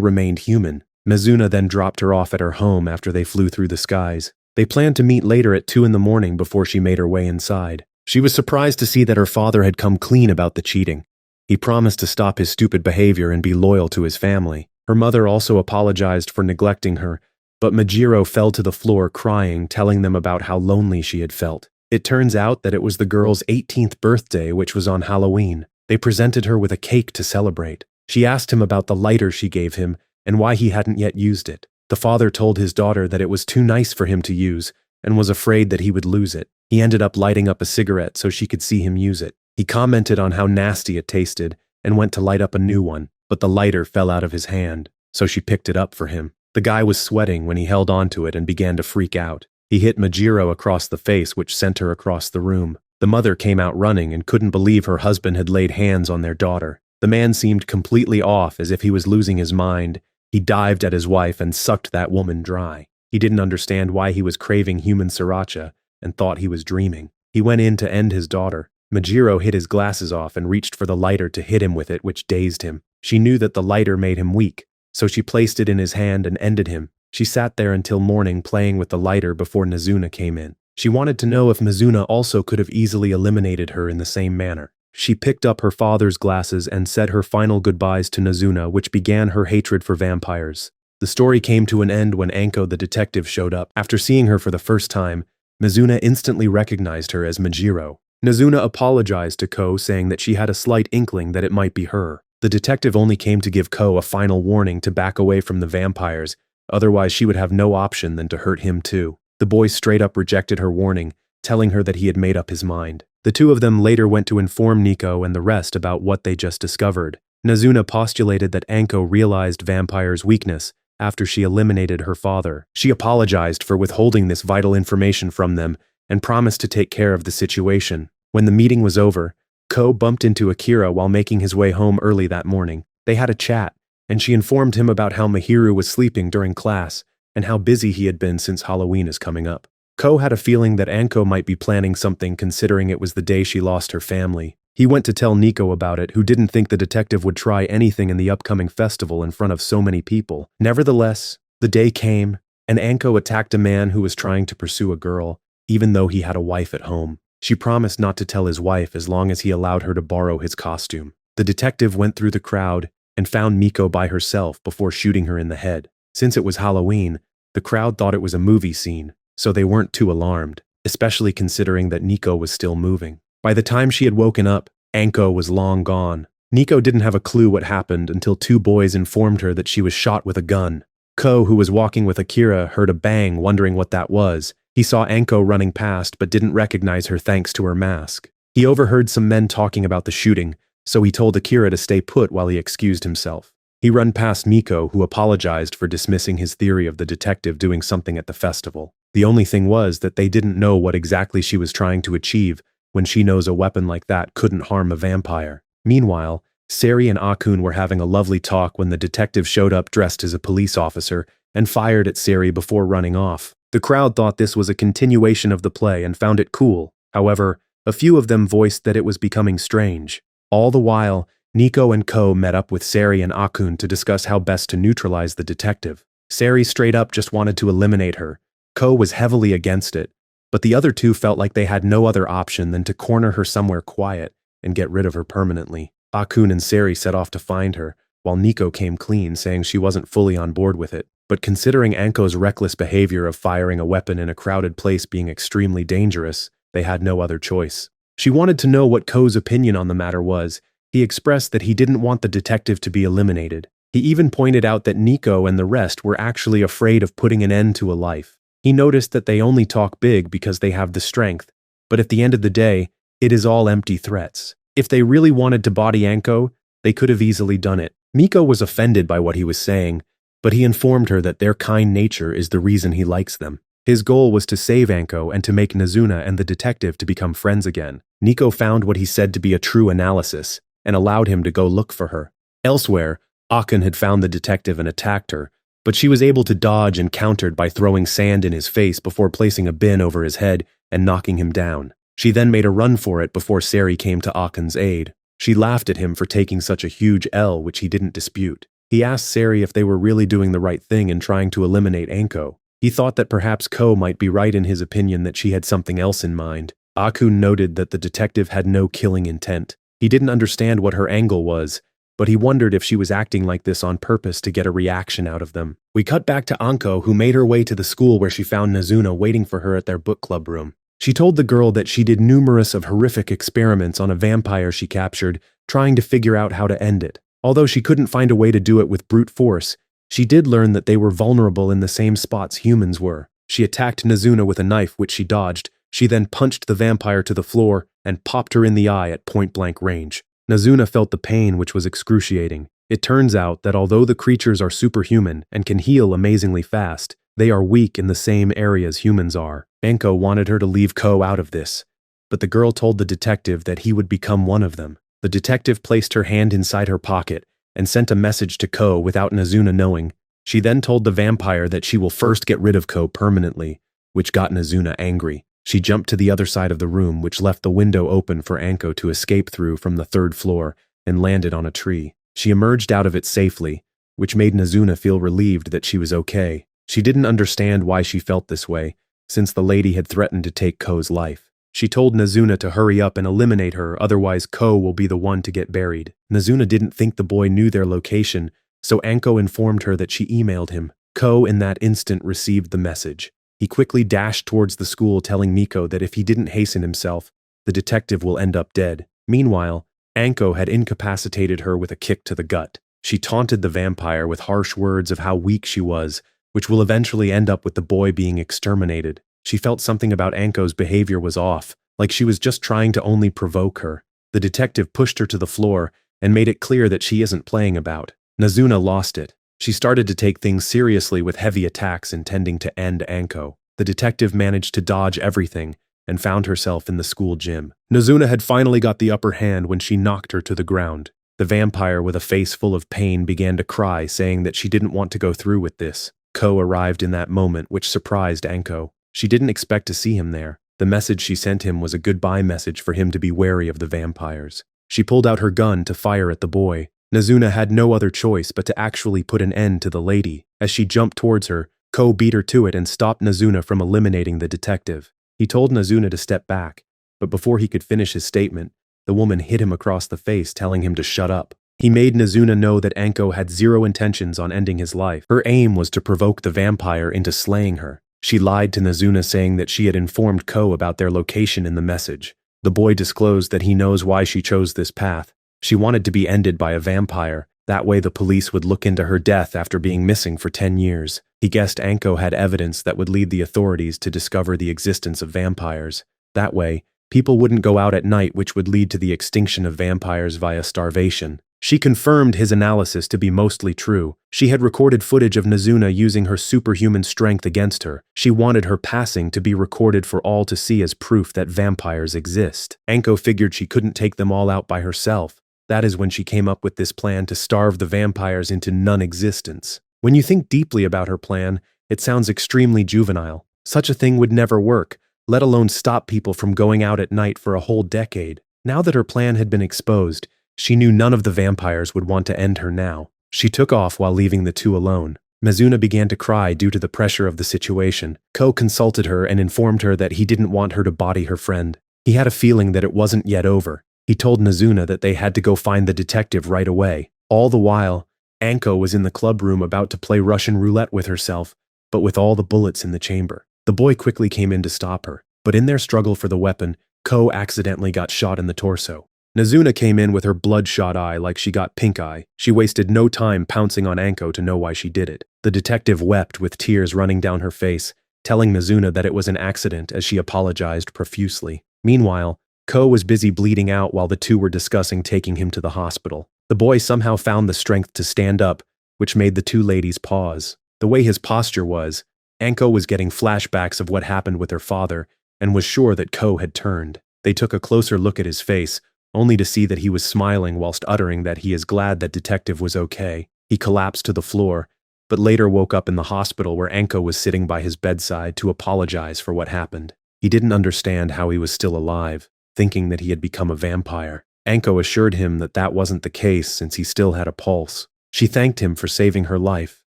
remained human. Mizuna then dropped her off at her home after they flew through the skies. They planned to meet later at 2 in the morning before she made her way inside. She was surprised to see that her father had come clean about the cheating. He promised to stop his stupid behavior and be loyal to his family. Her mother also apologized for neglecting her, but Majiro fell to the floor crying, telling them about how lonely she had felt. It turns out that it was the girl's 18th birthday, which was on Halloween. They presented her with a cake to celebrate. She asked him about the lighter she gave him and why he hadn't yet used it. The father told his daughter that it was too nice for him to use and was afraid that he would lose it. He ended up lighting up a cigarette so she could see him use it. He commented on how nasty it tasted and went to light up a new one, but the lighter fell out of his hand, so she picked it up for him. The guy was sweating when he held onto it and began to freak out. He hit Majiro across the face, which sent her across the room. The mother came out running and couldn't believe her husband had laid hands on their daughter. The man seemed completely off, as if he was losing his mind. He dived at his wife and sucked that woman dry. He didn't understand why he was craving human sriracha and thought he was dreaming. He went in to end his daughter. Majiro hit his glasses off and reached for the lighter to hit him with it, which dazed him. She knew that the lighter made him weak, so she placed it in his hand and ended him. She sat there until morning playing with the lighter before Nazuna came in. She wanted to know if Mizuna also could have easily eliminated her in the same manner. She picked up her father's glasses and said her final goodbyes to Nazuna, which began her hatred for vampires. The story came to an end when Anko the detective showed up. After seeing her for the first time, Mizuna instantly recognized her as Majiro. Nazuna apologized to Ko, saying that she had a slight inkling that it might be her. The detective only came to give Ko a final warning to back away from the vampires, otherwise she would have no option than to hurt him too. The boy straight up rejected her warning, telling her that he had made up his mind. The two of them later went to inform Nico and the rest about what they just discovered. Nazuna postulated that Anko realized vampires' weakness after she eliminated her father. She apologized for withholding this vital information from them and promised to take care of the situation. When the meeting was over, Ko bumped into Akira while making his way home early that morning. They had a chat, and she informed him about how Mahiru was sleeping during class and how busy he had been since Halloween is coming up. Ko had a feeling that Anko might be planning something, considering it was the day she lost her family. He went to tell Nico about it, who didn't think the detective would try anything in the upcoming festival in front of so many people. Nevertheless, the day came, and Anko attacked a man who was trying to pursue a girl, even though he had a wife at home. She promised not to tell his wife as long as he allowed her to borrow his costume. The detective went through the crowd and found Miko by herself before shooting her in the head. Since it was Halloween, the crowd thought it was a movie scene, so they weren't too alarmed, especially considering that Nico was still moving. By the time she had woken up, Anko was long gone. Nico didn't have a clue what happened until two boys informed her that she was shot with a gun. Ko, who was walking with Akira, heard a bang, wondering what that was. He saw Anko running past but didn't recognize her thanks to her mask. He overheard some men talking about the shooting, so he told Akira to stay put while he excused himself. He ran past Miko, who apologized for dismissing his theory of the detective doing something at the festival. The only thing was that they didn't know what exactly she was trying to achieve when she knows a weapon like that couldn't harm a vampire. Meanwhile, Sari and Akun were having a lovely talk when the detective showed up dressed as a police officer and fired at Sari before running off. The crowd thought this was a continuation of the play and found it cool. However, a few of them voiced that it was becoming strange. All the while, Nico and Ko met up with Sari and Akun to discuss how best to neutralize the detective. Sari straight up just wanted to eliminate her. Ko was heavily against it, but the other two felt like they had no other option than to corner her somewhere quiet and get rid of her permanently. Akun and Sari set off to find her, while Nico came clean, saying she wasn't fully on board with it. But considering Anko's reckless behavior of firing a weapon in a crowded place being extremely dangerous, they had no other choice. She wanted to know what Ko's opinion on the matter was. He expressed that he didn't want the detective to be eliminated. He even pointed out that Nico and the rest were actually afraid of putting an end to a life. He noticed that they only talk big because they have the strength, but at the end of the day, it is all empty threats. If they really wanted to body Anko, they could have easily done it. Miko was offended by what he was saying, but he informed her that their kind nature is the reason he likes them. His goal was to save Anko and to make Nazuna and the detective to become friends again. Nico found what he said to be a true analysis and allowed him to go look for her. Elsewhere, Akun had found the detective and attacked her, but she was able to dodge and countered by throwing sand in his face before placing a bin over his head and knocking him down. She then made a run for it before Sari came to Akun's aid. She laughed at him for taking such a huge L, which he didn't dispute. He asked Sari if they were really doing the right thing in trying to eliminate Anko. He thought that perhaps Ko might be right in his opinion that she had something else in mind. Akun noted that the detective had no killing intent. He didn't understand what her angle was, but he wondered if she was acting like this on purpose to get a reaction out of them. We cut back to Anko, who made her way to the school where she found Nazuna waiting for her at their book club room. She told the girl that she did numerous of horrific experiments on a vampire she captured, trying to figure out how to end it. Although she couldn't find a way to do it with brute force, she did learn that they were vulnerable in the same spots humans were. She attacked Nazuna with a knife, which she dodged. She then punched the vampire to the floor and popped her in the eye at point-blank range. Nazuna felt the pain, which was excruciating. It turns out that although the creatures are superhuman and can heal amazingly fast, they are weak in the same areas humans are. Anko wanted her to leave Ko out of this, but the girl told the detective that he would become one of them. The detective placed her hand inside her pocket and sent a message to Ko without Nazuna knowing. She then told the vampire that she will first get rid of Ko permanently, which got Nazuna angry. She jumped to the other side of the room, which left the window open for Anko to escape through from the third floor, and landed on a tree. She emerged out of it safely, which made Nazuna feel relieved that she was okay. She didn't understand why she felt this way, since the lady had threatened to take Ko's life. She told Nazuna to hurry up and eliminate her, otherwise Ko will be the one to get buried. Nazuna didn't think the boy knew their location, so Anko informed her that she emailed him. Ko in that instant received the message. He quickly dashed towards the school, telling Miko that if he didn't hasten himself, the detective will end up dead. Meanwhile, Anko had incapacitated her with a kick to the gut. She taunted the vampire with harsh words of how weak she was, which will eventually end up with the boy being exterminated. She felt something about Anko's behavior was off, like she was just trying to only provoke her. The detective pushed her to the floor and made it clear that she isn't playing about. Nazuna lost it. She started to take things seriously with heavy attacks intending to end Anko. The detective managed to dodge everything and found herself in the school gym. Nazuna had finally got the upper hand when she knocked her to the ground. The vampire, with a face full of pain, began to cry, saying that she didn't want to go through with this. Ko arrived in that moment, which surprised Anko. She didn't expect to see him there. The message she sent him was a goodbye message for him to be wary of the vampires. She pulled out her gun to fire at the boy. Nazuna had no other choice but to actually put an end to the lady. As she jumped towards her, Ko beat her to it and stopped Nazuna from eliminating the detective. He told Nazuna to step back, but before he could finish his statement, the woman hit him across the face, telling him to shut up. He made Nazuna know that Anko had zero intentions on ending his life. Her aim was to provoke the vampire into slaying her. She lied to Nazuna, saying that she had informed Ko about their location in the message. The boy disclosed that he knows why she chose this path. She wanted to be ended by a vampire, That way the police would look into her death after being missing for 10 years. He guessed Anko had evidence that would lead the authorities to discover the existence of vampires. That way, people wouldn't go out at night, which would lead to the extinction of vampires via starvation. She confirmed his analysis to be mostly true. She had recorded footage of Nazuna using her superhuman strength against her. She wanted her passing to be recorded for all to see as proof that vampires exist. Anko figured she couldn't take them all out by herself. That is when she came up with this plan to starve the vampires into non-existence. When you think deeply about her plan, it sounds extremely juvenile. Such a thing would never work, let alone stop people from going out at night for a whole decade. Now that her plan had been exposed, she knew none of the vampires would want to end her now. She took off while leaving the two alone. Mizuna began to cry due to the pressure of the situation. Ko consulted her and informed her that he didn't want her to body her friend. He had a feeling that it wasn't yet over. He told Nazuna that they had to go find the detective right away. All the while, Anko was in the club room about to play Russian roulette with herself, but with all the bullets in the chamber. The boy quickly came in to stop her, but in their struggle for the weapon, Ko accidentally got shot in the torso. Nazuna came in with her bloodshot eye like she got pink eye. She wasted no time pouncing on Anko to know why she did it. The detective wept with tears running down her face, telling Nazuna that it was an accident as she apologized profusely. Meanwhile, Ko was busy bleeding out while the two were discussing taking him to the hospital. The boy somehow found the strength to stand up, which made the two ladies pause. The way his posture was, Anko was getting flashbacks of what happened with her father and was sure that Ko had turned. They took a closer look at his face, only to see that he was smiling whilst uttering that he is glad that detective was okay. He collapsed to the floor, but later woke up in the hospital where Anko was sitting by his bedside to apologize for what happened. He didn't understand how he was still alive, thinking that he had become a vampire. Anko assured him that that wasn't the case since he still had a pulse. She thanked him for saving her life.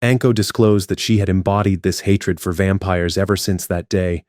Anko disclosed that she had embodied this hatred for vampires ever since that day,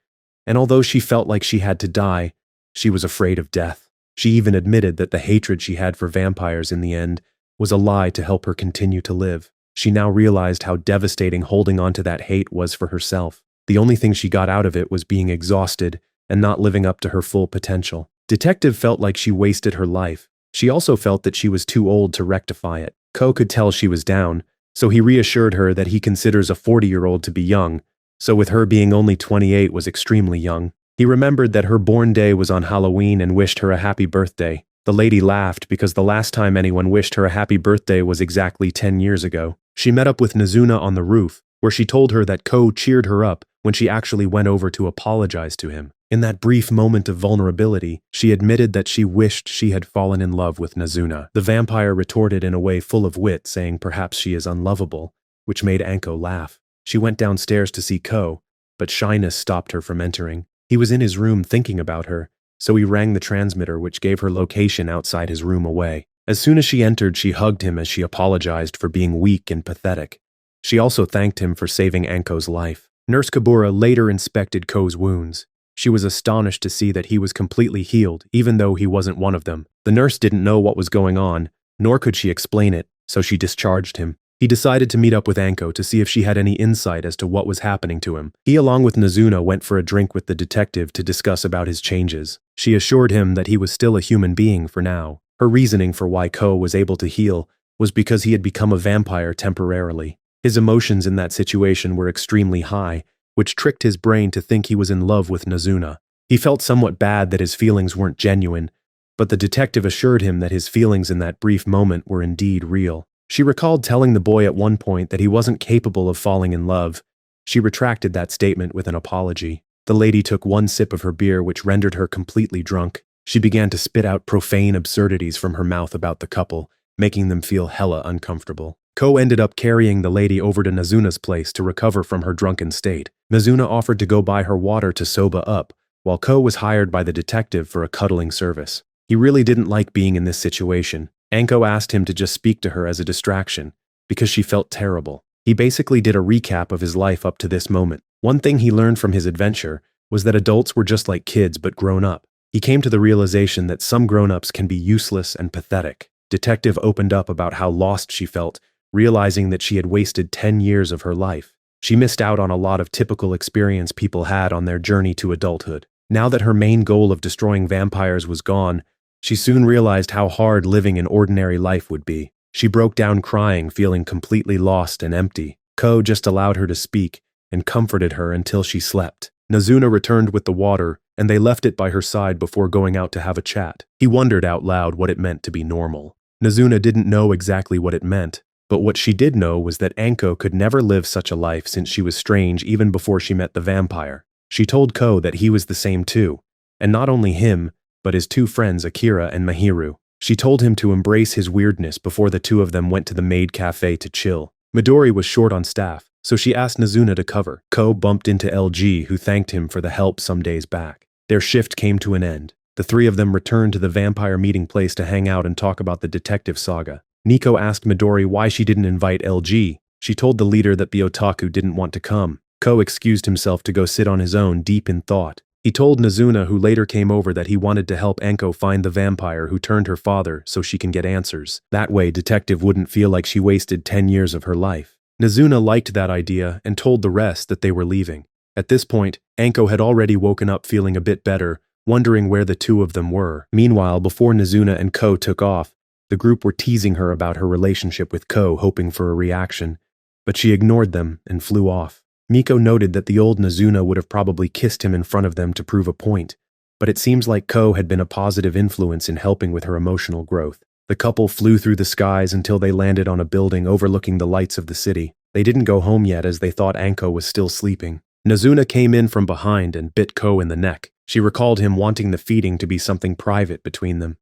and although she felt like she had to die, she was afraid of death. She even admitted that the hatred she had for vampires in the end was a lie to help her continue to live. She now realized how devastating holding on to that hate was for herself. The only thing she got out of it was being exhausted and not living up to her full potential. Detective felt like she wasted her life. She also felt that she was too old to rectify it. Ko could tell she was down, so he reassured her that he considers a 40-year-old to be young, so with her being only 28 was extremely young. He remembered that her born day was on Halloween and wished her a happy birthday. The lady laughed because the last time anyone wished her a happy birthday was exactly 10 years ago. She met up with Nazuna on the roof, where she told her that Ko cheered her up when she actually went over to apologize to him. In that brief moment of vulnerability, she admitted that she wished she had fallen in love with Nazuna. The vampire retorted in a way full of wit, saying perhaps she is unlovable, which made Anko laugh. She went downstairs to see Ko, but shyness stopped her from entering. He was in his room thinking about her, so he rang the transmitter which gave her location outside his room away. As soon as she entered, she hugged him as she apologized for being weak and pathetic. She also thanked him for saving Anko's life. Nurse Kabura later inspected Ko's wounds. She was astonished to see that he was completely healed, even though he wasn't one of them. The nurse didn't know what was going on, nor could she explain it, so she discharged him. He decided to meet up with Anko to see if she had any insight as to what was happening to him. He, along with Nazuna, went for a drink with the detective to discuss about his changes. She assured him that he was still a human being for now. Her reasoning for why Ko was able to heal was because he had become a vampire temporarily. His emotions in that situation were extremely high, which tricked his brain to think he was in love with Nazuna. He felt somewhat bad that his feelings weren't genuine, but the detective assured him that his feelings in that brief moment were indeed real. She recalled telling the boy at one point that he wasn't capable of falling in love. She retracted that statement with an apology. The lady took one sip of her beer, which rendered her completely drunk. She began to spit out profane absurdities from her mouth about the couple, making them feel hella uncomfortable. Ko ended up carrying the lady over to Nazuna's place to recover from her drunken state. Nazuna offered to go buy her water to sober up, while Ko was hired by the detective for a cuddling service. He really didn't like being in this situation. Anko asked him to just speak to her as a distraction, because she felt terrible. He basically did a recap of his life up to this moment. One thing he learned from his adventure was that adults were just like kids but grown up. He came to the realization that some grown-ups can be useless and pathetic. Detective opened up about how lost she felt, realizing that she had wasted 10 years of her life. She missed out on a lot of typical experience people had on their journey to adulthood. Now that her main goal of destroying vampires was gone, she soon realized how hard living an ordinary life would be. She broke down crying, feeling completely lost and empty. Ko just allowed her to speak and comforted her until she slept. Nazuna returned with the water, and they left it by her side before going out to have a chat. He wondered out loud what it meant to be normal. Nazuna didn't know exactly what it meant, but what she did know was that Anko could never live such a life since she was strange even before she met the vampire. She told Ko that he was the same too, and not only him, but his two friends Akira and Mahiru. She told him to embrace his weirdness before the two of them went to the maid cafe to chill. Midori was short on staff, so she asked Nazuna to cover. Ko bumped into LG, who thanked him for the help some days back. Their shift came to an end. The three of them returned to the vampire meeting place to hang out and talk about the detective saga. Nico asked Midori why she didn't invite LG. She told the leader that the otaku didn't want to come. Ko excused himself to go sit on his own, deep in thought. He told Nazuna, who later came over, that he wanted to help Anko find the vampire who turned her father so she can get answers. That way, Detective wouldn't feel like she wasted 10 years of her life. Nazuna liked that idea and told the rest that they were leaving. At this point, Anko had already woken up feeling a bit better, wondering where the two of them were. Meanwhile, before Nazuna and Ko took off, the group were teasing her about her relationship with Ko, hoping for a reaction, but she ignored them and flew off. Miko noted that the old Nazuna would have probably kissed him in front of them to prove a point, but it seems like Ko had been a positive influence in helping with her emotional growth. The couple flew through the skies until they landed on a building overlooking the lights of the city. They didn't go home yet as they thought Anko was still sleeping. Nazuna came in from behind and bit Ko in the neck. She recalled him wanting the feeding to be something private between them.